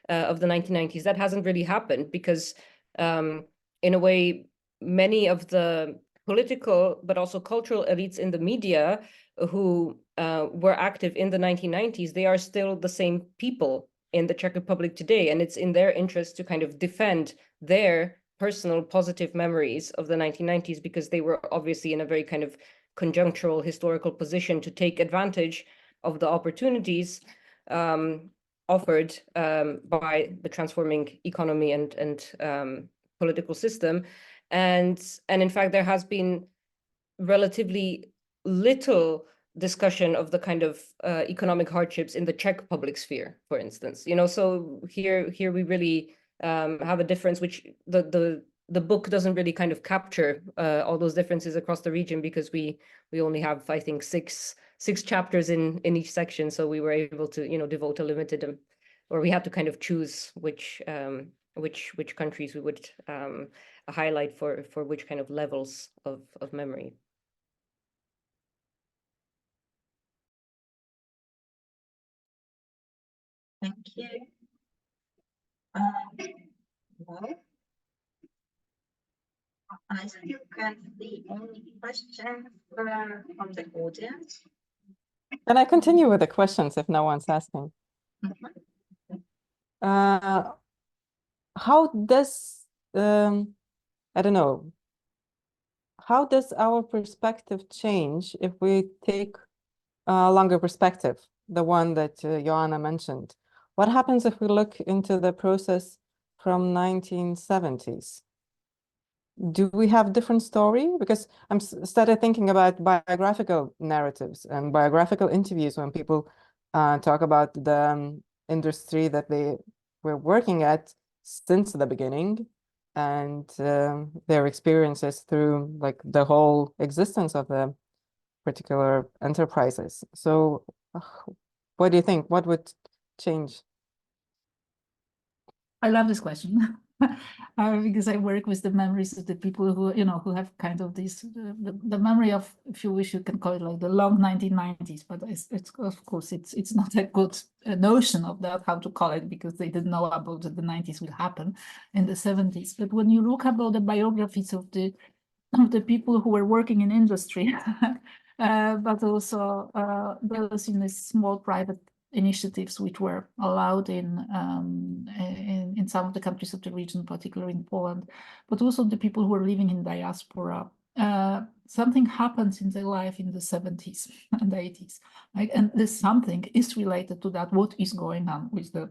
of the 1990s, that hasn't really happened because in a way, many of the political but also cultural elites in the media who were active in the 1990s, they are still the same people in the Czech Republic today. And it's in their interest to kind of defend their personal positive memories of the 1990s, because they were obviously in a very kind of conjunctural historical position to take advantage of the opportunities offered by the transforming economy and political system. And in fact, there has been relatively little discussion of the kind of economic hardships in the Czech public sphere, for instance. You know, so here we really have a difference, which the book doesn't really kind of capture all those differences across the region, because we only have, I think, six chapters in each section. So we were able to, you know, devote a limited, or we had to kind of choose which countries we would highlight for which kind of levels of memory. Thank you. Well, I still can't see any questions from the audience. Can I continue with the questions if no one's asking? How does, I don't know, how does our perspective change if we take a longer perspective, the one that Joanna mentioned? What happens if we look into the process from 1970s? Do we have different story? Because I'm started thinking about biographical narratives and biographical interviews when people talk about the industry that they were working at since the beginning, and their experiences through like the whole existence of the particular enterprises. So what do you think? What would change? I love this question because I work with the memories of the people who, you know, who have kind of this, the memory of, if you wish, you can call it like the long 1990s, but it's of course, it's not a good notion of that, how to call it, because they didn't know about the 90s will happen in the 70s. But when you look about the biographies of the people who were working in industry, but also those in the small private initiatives which were allowed in some of the countries of the region, particularly in Poland, but also the people who were living in diaspora. Something happens in their life in the 70s and 80s, right? And this something is related to that, what is going on with the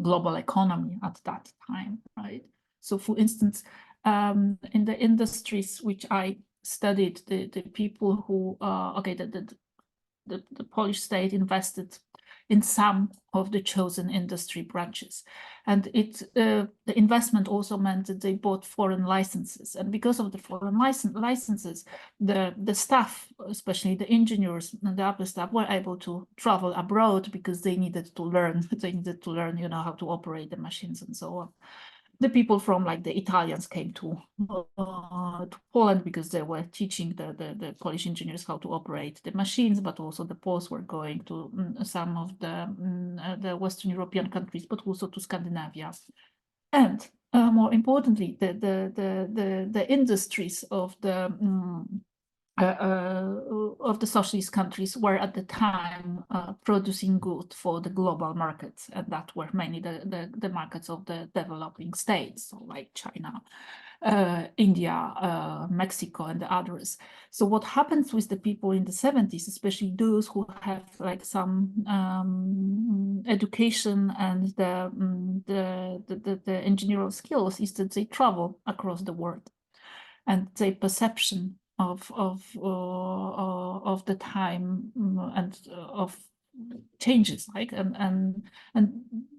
global economy at that time, right? So for instance, in the industries which I studied, the people who, the Polish state invested in some of the chosen industry branches. And the investment also meant that they bought foreign licenses. And because of the foreign licenses, the staff, especially the engineers and the upper staff, were able to travel abroad because they needed to learn, you know, how to operate the machines and so on. The people from like the Italians came to Poland because they were teaching the Polish engineers how to operate the machines, but also the Poles were going to some of the Western European countries, but also to Scandinavia. And more importantly, the industries of the socialist countries were at the time producing goods for the global markets, and that were mainly the markets of the developing states, so like China India, Mexico, and the others. So what happens with the people in the 70s, especially those who have like some education and the engineering skills, is that they travel across the world, and their perception of the time and of changes, like and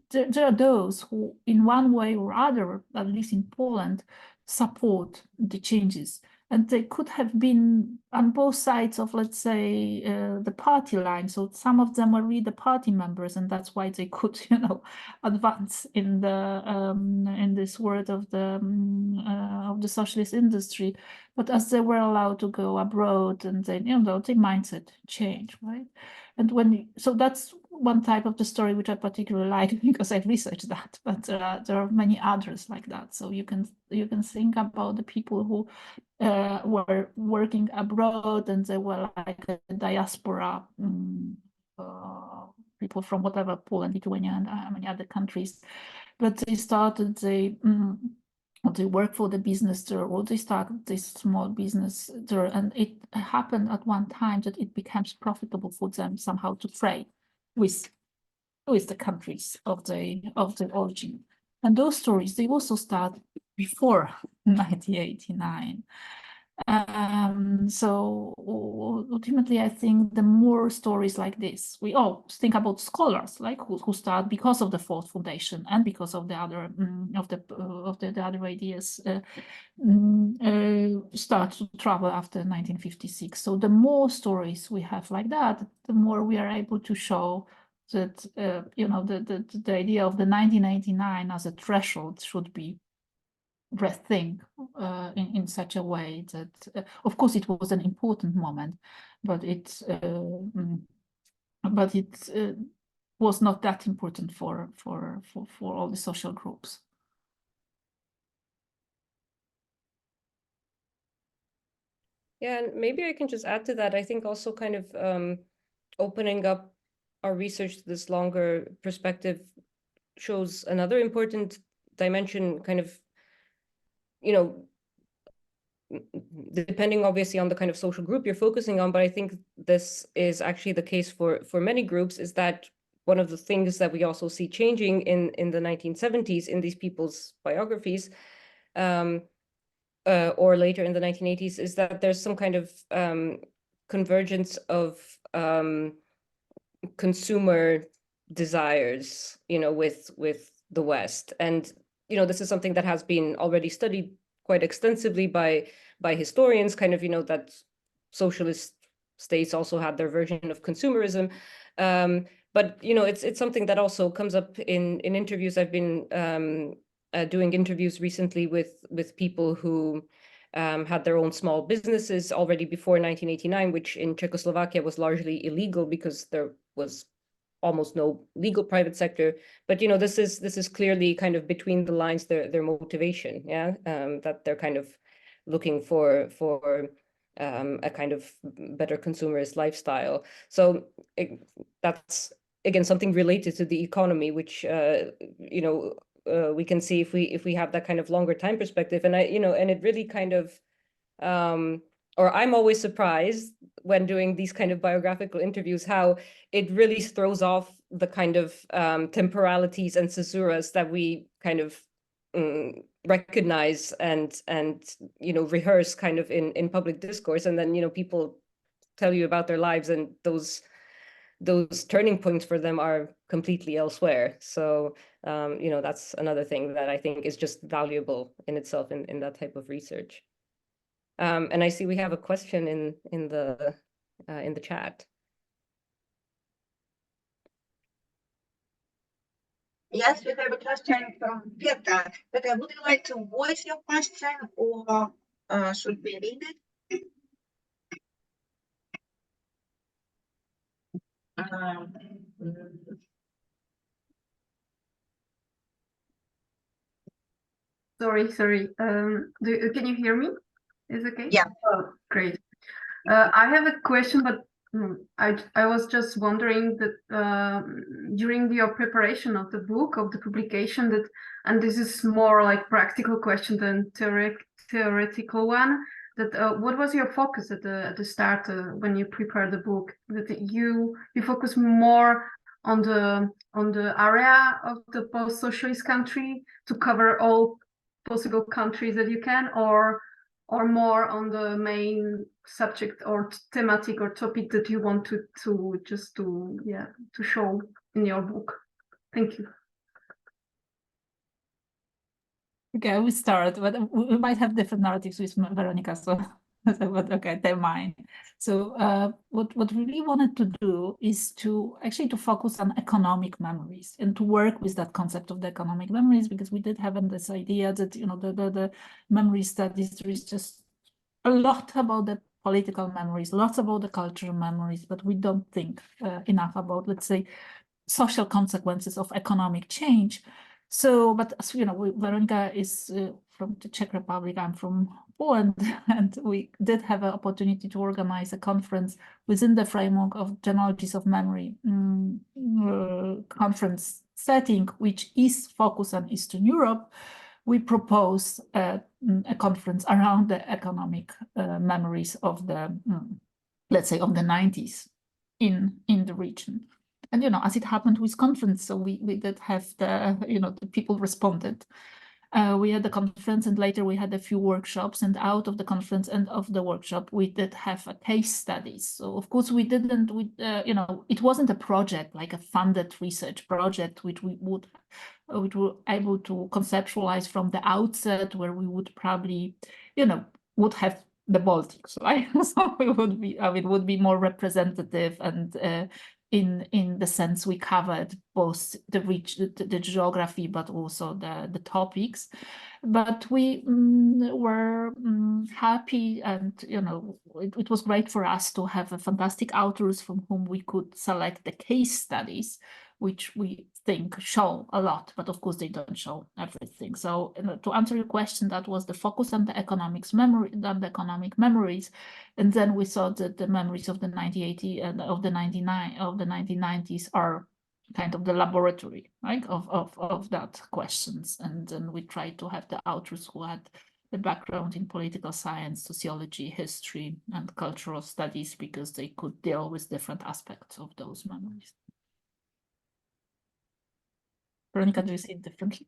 there are those who, in one way or other, at least in Poland, support the changes, and they could have been on both sides of, let's say, the party line. So some of them were really the party members, and that's why they could, you know, advance in the in this world of the socialist industry. But as they were allowed to go abroad, and then, you know, their mindset changed, right? And so that's one type of the story which I particularly like, because I've researched that. But there are many others like that. So you can think about the people who were working abroad, and they were like a diaspora, people from whatever, Poland, Lithuania, and many other countries. But they started, or they work for the business there, or they started this small business there, and it happened at one time that it becomes profitable for them somehow to trade with the countries of the origin. And those stories, they also start before 1989. So ultimately, I think the more stories like this, we all think about scholars like who start because of the Fourth Foundation and because of the other the other ideas start to travel after 1956. So the more stories we have like that, the more we are able to show that you know, the idea of the 1989 as a threshold should be rethink in such a way that, of course, it was an important moment, but it was not that important for all the social groups. Yeah, and maybe I can just add to that. I think also kind of opening up our research to this longer perspective shows another important dimension, kind of, you know, depending obviously on the kind of social group you're focusing on, but I think this is actually the case for many groups, is that one of the things that we also see changing in the 1970s in these people's biographies, or later in the 1980s, is that there's some kind of convergence of consumer desires, you know, with the West. And, you know, this is something that has been already studied quite extensively by historians, kind of, you know, that socialist states also had their version of consumerism. But, you know, it's something that also comes up in interviews. I've been doing interviews recently with people who had their own small businesses already before 1989, which in Czechoslovakia was largely illegal because there was almost no legal private sector. But, you know, this is clearly kind of between the lines their motivation, yeah, that they're kind of looking for a kind of better consumerist lifestyle. So that's again something related to the economy, which you know, we can see if we have that kind of longer time perspective. And and it really kind of or I'm always surprised when doing these kind of biographical interviews how it really throws off the kind of temporalities and caesuras that we kind of recognize and rehearse kind of in public discourse, and then people tell you about their lives, and those turning points for them are completely elsewhere. So that's another thing that I think is just valuable in itself in that type of research. And I see we have a question in the chat. Yes, we have a question from Pehe. Pehe, would you like to voice your question, or should we read it? Sorry. Can you hear me? Is it okay? Yeah. Oh, great. I have a question, but I was just wondering that during your preparation of the book, of the publication, and this is more like practical question than theoretical one. That what was your focus at the start when you prepared the book? That you focus more on the area of the post-socialist country to cover all possible countries that you can, or more on the main subject or thematic or topic that you want to show in your book? Thank you. Okay, we start, but we might have different narratives with Veronika, so but okay, they're mine. So what we really wanted to do is to focus on economic memories and to work with that concept of the economic memories, because we did have this idea that, you know, the memory studies, there is just a lot about the political memories, lots about the cultural memories, but we don't think enough about, let's say, social consequences of economic change. So, but as you know, Veronika is from the Czech Republic, I'm from Poland, and we did have an opportunity to organize a conference within the framework of Genealogies of Memory conference setting, which is focused on Eastern Europe. We propose a conference around the economic memories of the, let's say, of the 90s in the region. And, you know, as it happened with conference, so we did have the, you know, the people responded. We had the conference, and later we had a few workshops, and out of the conference and of the workshop, we did have a case studies. So of course we didn't, you know, it wasn't a project, like a funded research project, which we were able to conceptualize from the outset, where we would probably, you know, would have the Baltics, right? So it would be, I mean, would be more representative, and in the sense we covered both the geography, but also the topics. But we were happy, and, you know, it was great for us to have a fantastic authors from whom we could select the case studies, which we think show a lot, but of course they don't show everything. So, you know, to answer your question, that was the focus on the economic memories, and then we saw that the memories of the 1980 and of the 1990s are kind of the laboratory, right, of that questions, and then we tried to have the authors who had the background in political science, sociology, history, and cultural studies, because they could deal with different aspects of those memories. Veronika, do you see it differently?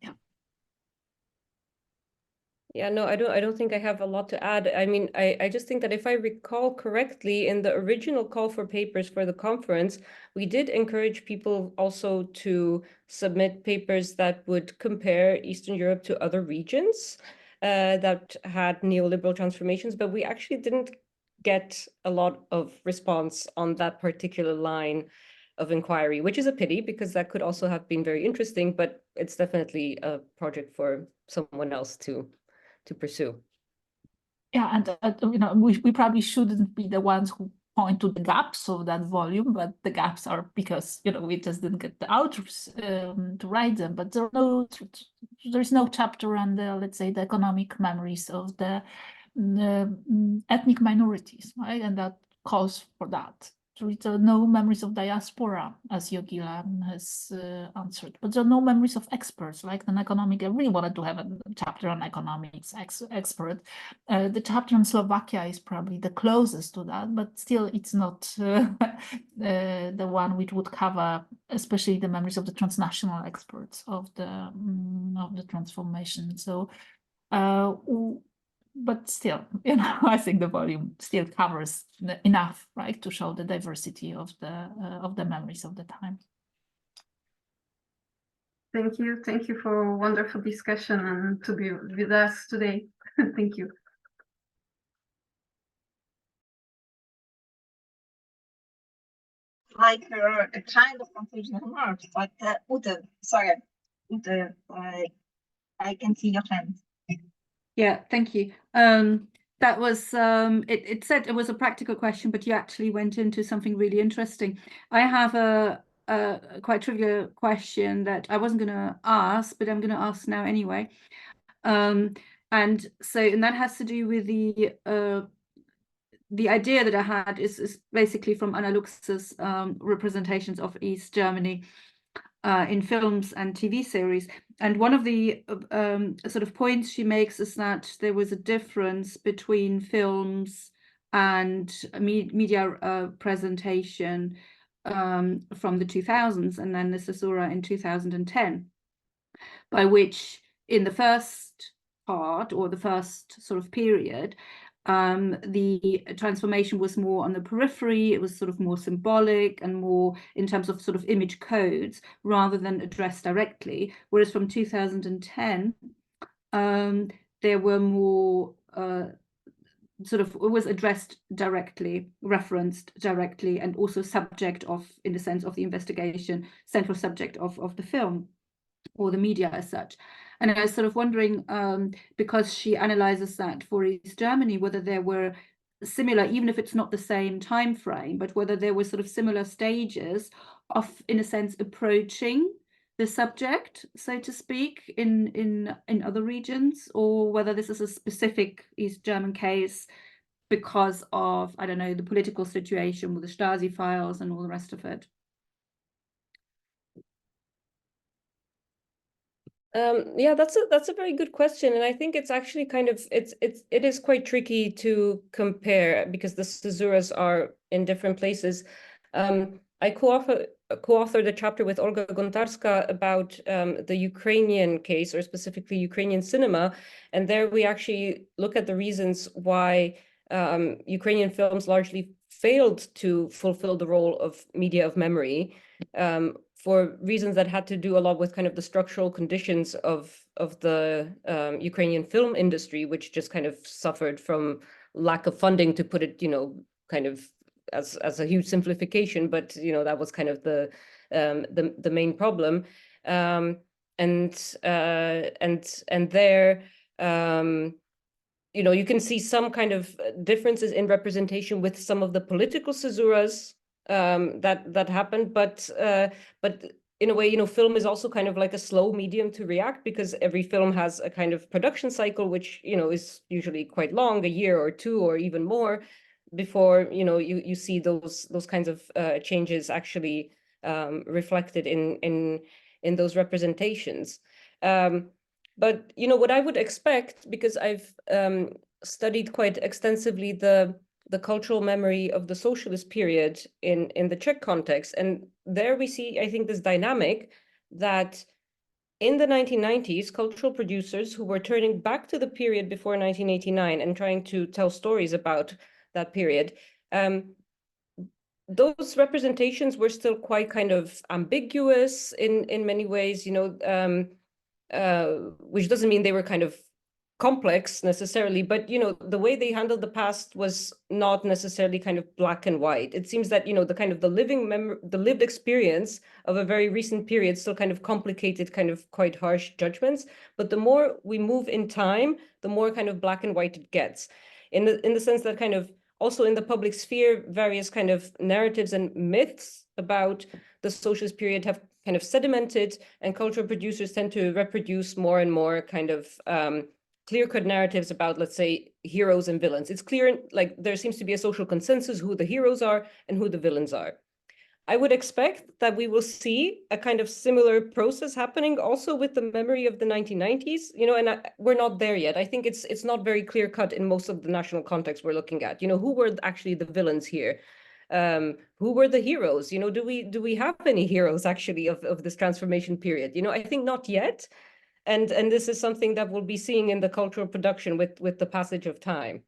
Yeah, no, I don't think I have a lot to add. I mean, I just think that if I recall correctly, in the original call for papers for the conference, we did encourage people also to submit papers that would compare Eastern Europe to other regions that had neoliberal transformations, but we actually didn't get a lot of response on that particular line of inquiry, which is a pity, because that could also have been very interesting, but it's definitely a project for someone else to pursue. Yeah, and you know, we probably shouldn't be the ones who point to the gaps of that volume, but the gaps are because, you know, we just didn't get the authors to write them. But there's no chapter on the, let's say, the economic memories of the ethnic minorities, right? And that calls for that. There are no memories of diaspora, as Jogilė has answered, but there are no memories of experts, like an economic. I really wanted to have a chapter on economics expert. The chapter on Slovakia is probably the closest to that, but still it's not the one which would cover, especially the memories of the transnational experts of the transformation. So, but still, you know, I think the volume still covers enough, right, to show the diversity of the memories of the time. Thank you for a wonderful discussion and to be with us today. Thank you. Like a kind of conclusion remarks, but Ute, sorry, Ute, I can see your hand. Yeah, thank you. That was it said it was a practical question, but you actually went into something really interesting. I have a quite trivial question that I wasn't going to ask, but I'm going to ask now anyway. And that has to do with the idea that I had is basically from Anna Lux's representations of East Germany. in films and TV series. And one of the sort of points she makes is that there was a difference between films and media presentation from the 2000s, and then the caesura in 2010, by which in the first part, or the first sort of period, the transformation was more on the periphery. It was sort of more symbolic and more in terms of sort of image codes rather than addressed directly. Whereas from 2010, there were more sort of, it was addressed directly, referenced directly, and also subject of, in the sense of the investigation, central subject of the film or the media as such. And I was sort of wondering, because she analyzes that for East Germany, whether there were similar, even if it's not the same time frame, but whether there were sort of similar stages of, in a sense, approaching the subject, so to speak, in other regions, or whether this is a specific East German case because of, I don't know, the political situation with the Stasi files and all the rest of it. Yeah, that's a very good question, and I think it's actually kind of it is quite tricky to compare because the caesuras are in different places. I co-authored a chapter with Olga Gontarska about the Ukrainian case, or specifically Ukrainian cinema, and there we actually look at the reasons why Ukrainian films largely failed to fulfill the role of media of memory. For reasons that had to do a lot with kind of the structural conditions of the Ukrainian film industry, which just kind of suffered from lack of funding, to put it, kind of as a huge simplification, but that was kind of the main problem. And there, you can see some kind of differences in representation with some of the political caesuras that happened, but in a way, film is also kind of like a slow medium to react, because every film has a kind of production cycle, which is usually quite long, a year or two or even more, before you see those kinds of changes actually reflected in those representations. But what I would expect, because I've studied quite extensively the cultural memory of the socialist period in the Czech context. And there we see, I think, this dynamic that in the 1990s, cultural producers who were turning back to the period before 1989 and trying to tell stories about that period, those representations were still quite kind of ambiguous in many ways, which doesn't mean they were kind of complex necessarily, but the way they handled the past was not necessarily kind of black and white. It seems that the kind of the lived experience of a very recent period still kind of complicated kind of quite harsh judgments, but the more we move in time, the more kind of black and white it gets, in the sense that kind of also in the public sphere, various kind of narratives and myths about the socialist period have kind of sedimented, and cultural producers tend to reproduce more and more kind of clear-cut narratives about, let's say, heroes and villains. It's clear, like, there seems to be a social consensus who the heroes are and who the villains are. I would expect that we will see a kind of similar process happening also with the memory of the 1990s, and we're not there yet. I think it's not very clear-cut in most of the national contexts we're looking at. Who were actually the villains here? Who were the heroes? Do we have any heroes actually of this transformation period? I think not yet. And this is something that we'll be seeing in the cultural production with the passage of time.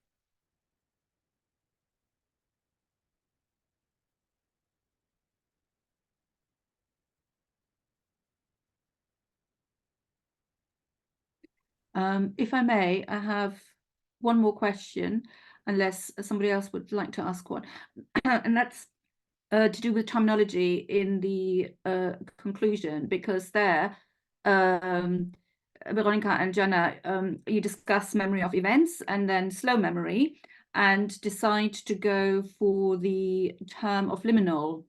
If I may, I have one more question, unless somebody else would like to ask one. And that's to do with terminology in the conclusion, because there, Veronika and Joanna, you discuss memory of events and then slow memory, and decide to go for the term of liminal.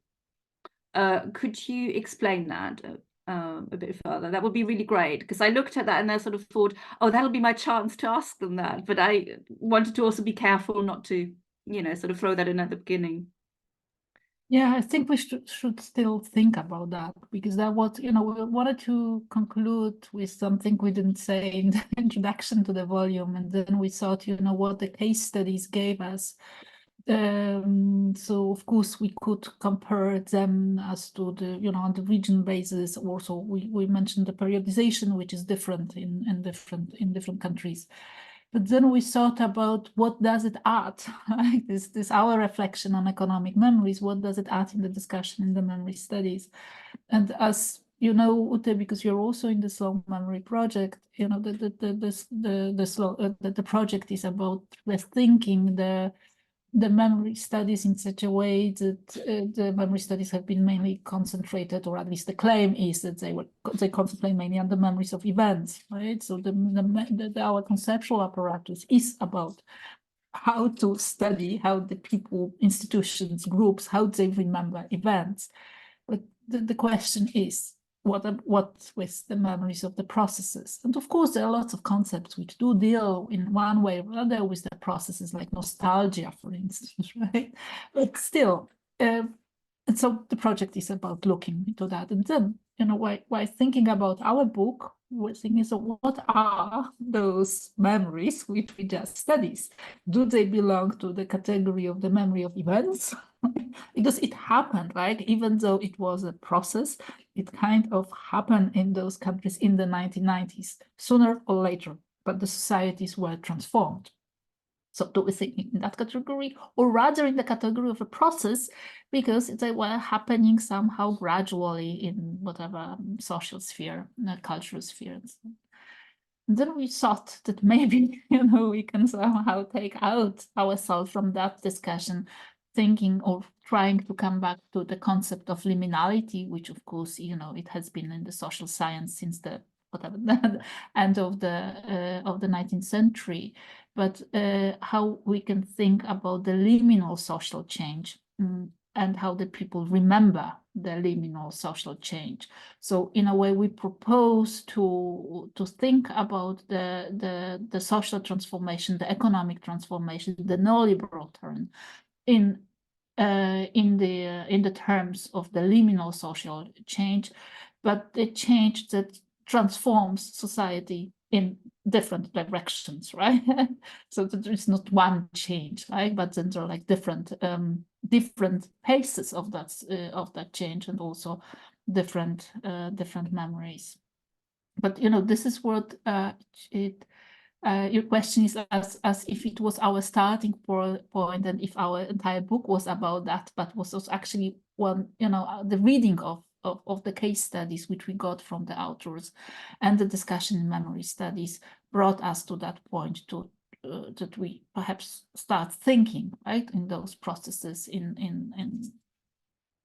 Could you explain that a bit further? That would be really great, because I looked at that and I sort of thought, oh, that'll be my chance to ask them that. But I wanted to also be careful not to, sort of throw that in at the beginning. Yeah, I think we should still think about that, because that was, we wanted to conclude with something we didn't say in the introduction to the volume, and then we thought, what the case studies gave us. So of course we could compare them as to the, on the region basis. Also, we mentioned the periodization, which is different in different countries. But then we thought about what does it add, right? This our reflection on economic memories, what does it add in the discussion in the memory studies? And as you know, Ute, because you're also in the Slow Memory project, the project is about rethinking the memory studies in such a way that the memory studies have been mainly concentrated, or at least the claim is that they concentrate mainly on the memories of events, right? So our conceptual apparatus is about how to study how the people, institutions, groups, how they remember events. But the question is, what with the memories of the processes? And of course, there are lots of concepts which do deal in one way or other with the processes, like nostalgia, for instance, right? But still, and so the project is about looking into that. And then, while thinking about our book, we're thinking, so what are those memories which we just studied? Do they belong to the category of the memory of events? Because it happened, right? Even though it was a process, it kind of happened in those countries in the 1990s, sooner or later, but the societies were transformed. So do we think in that category, or rather in the category of a process, because they were happening somehow gradually in whatever social sphere, cultural sphere. And then we thought that maybe, we can somehow take out ourselves from that discussion, thinking of trying to come back to the concept of liminality, which of course, it has been in the social science since the end of the 19th century, but how we can think about the liminal social change, and how the people remember the liminal social change. So in a way, we propose to think about the social transformation, the economic transformation, the neoliberal turn, in the terms of the liminal social change, but the change that transforms society in different directions, right? So that there is not one change, right? But then there are like different paces of that change, and also different memories. But this is what your question is as if it was our starting point, and if our entire book was about that, but was actually one, the reading of the case studies which we got from the authors, and the discussion in memory studies brought us to that point, to that we perhaps start thinking, right, in those processes, in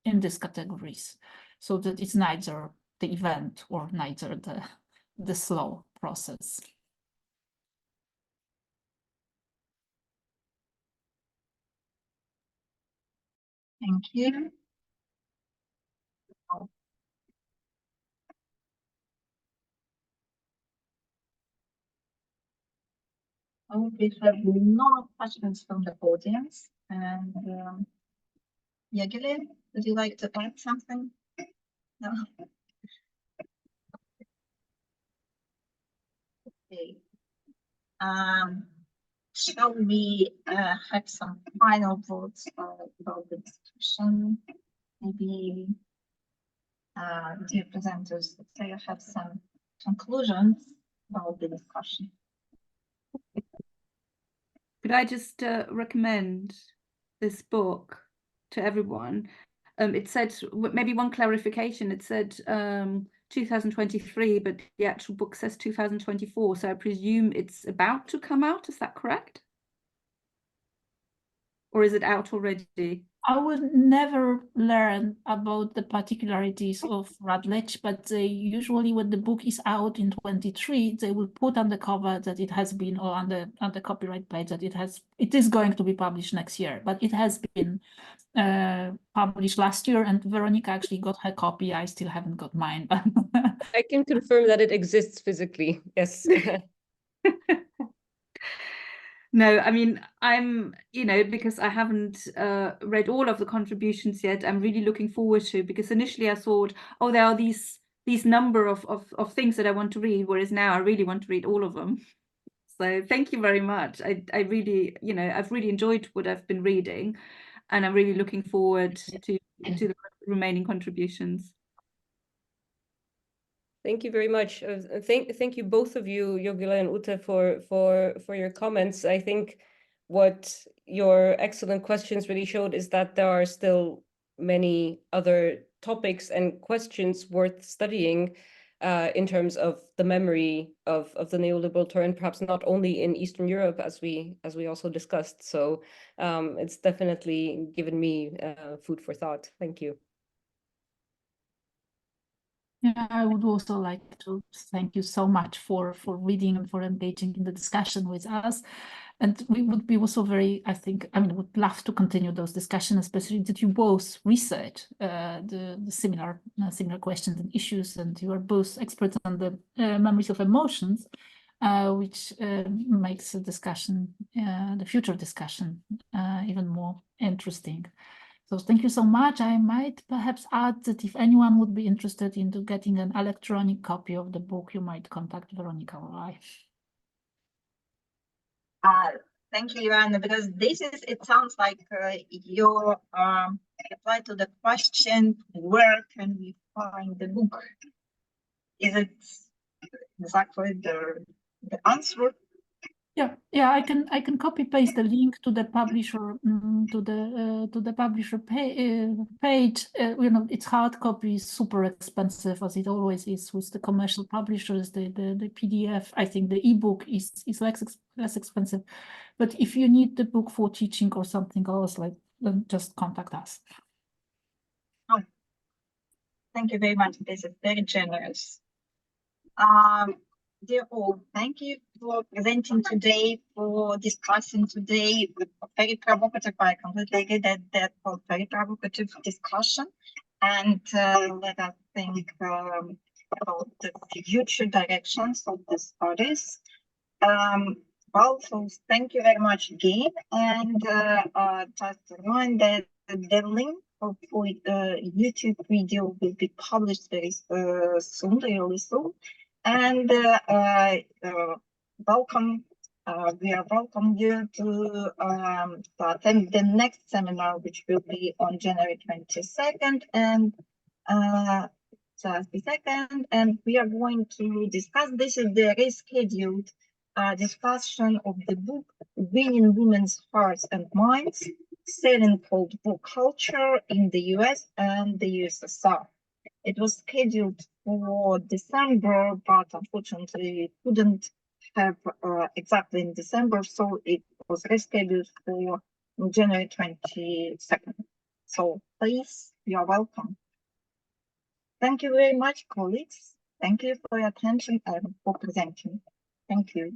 these categories, so that it's neither the event or neither the slow process. Thank you. We have no questions from the audience. And Jogilė, would you like to add something? No. Okay. Shall we have some final words about the discussion? Maybe dear presenters, say you have some conclusions about the discussion. Could I just recommend this book to everyone? It said, maybe one clarification, it said 2023, but the actual book says 2024, so I presume it's about to come out, is that correct? Or is it out already? I would never learn about the particularities of Routledge, but they usually, when the book is out in 23, they will put on the cover that it has been, or on the copyright page that it is going to be published next year, but it has been published last year, and Veronika actually got her copy. I still haven't got mine. I can confirm that it exists physically, yes. No, I mean, I'm, because I haven't read all of the contributions yet, I'm really looking forward to, because initially I thought, oh, there are these number of things that I want to read, whereas now I really want to read all of them. So thank you very much. I really, I've really enjoyed what I've been reading, and I'm really looking forward to the remaining contributions. Thank you very much. Thank you both of you, Jogilė and Ute, for your comments. I think what your excellent questions really showed is that there are still many other topics and questions worth studying in terms of the memory of the neoliberal turn, perhaps not only in Eastern Europe, as we also discussed. So it's definitely given me food for thought. Thank you. Yeah, I would also like to thank you so much for reading and for engaging in the discussion with us. And we would be also would love to continue those discussions, especially that you both research the similar questions and issues, and you are both experts on the memories of emotions, which makes the discussion, the future discussion, even more interesting. So thank you so much. I might perhaps add that if anyone would be interested into getting an electronic copy of the book, you might contact Veronika or I. Thank you, Joanna, because it sounds like your reply to the question, where can we find the book? Is it exactly the answer? Yeah, I can copy paste the link to the publisher to the publisher page. Its hard copy is super expensive, as it always is with the commercial publishers. The PDF, I think the ebook is less expensive. But if you need the book for teaching or something else, then just contact us. Oh, thank you very much. This is very generous. Dear all, thank you for presenting today, for discussing today. Very provocative. I completely agree that was very provocative discussion, and let us think about the future directions of the studies. Well, so thank you very much again, and just a reminder that the link of YouTube video will be published very soon, really soon. And welcome. We are welcome you to attend the next seminar, which will be on January 22nd and and we are going to discuss. This is the rescheduled discussion of the book "Winning Women's Hearts and Minds: Selling Cold Book Culture in the US and the USSR." It was scheduled for December, but unfortunately couldn't have exactly in December, so it was rescheduled for January 22nd. So please, you are welcome. Thank you very much, colleagues. Thank you for your attention and for presenting. Thank you.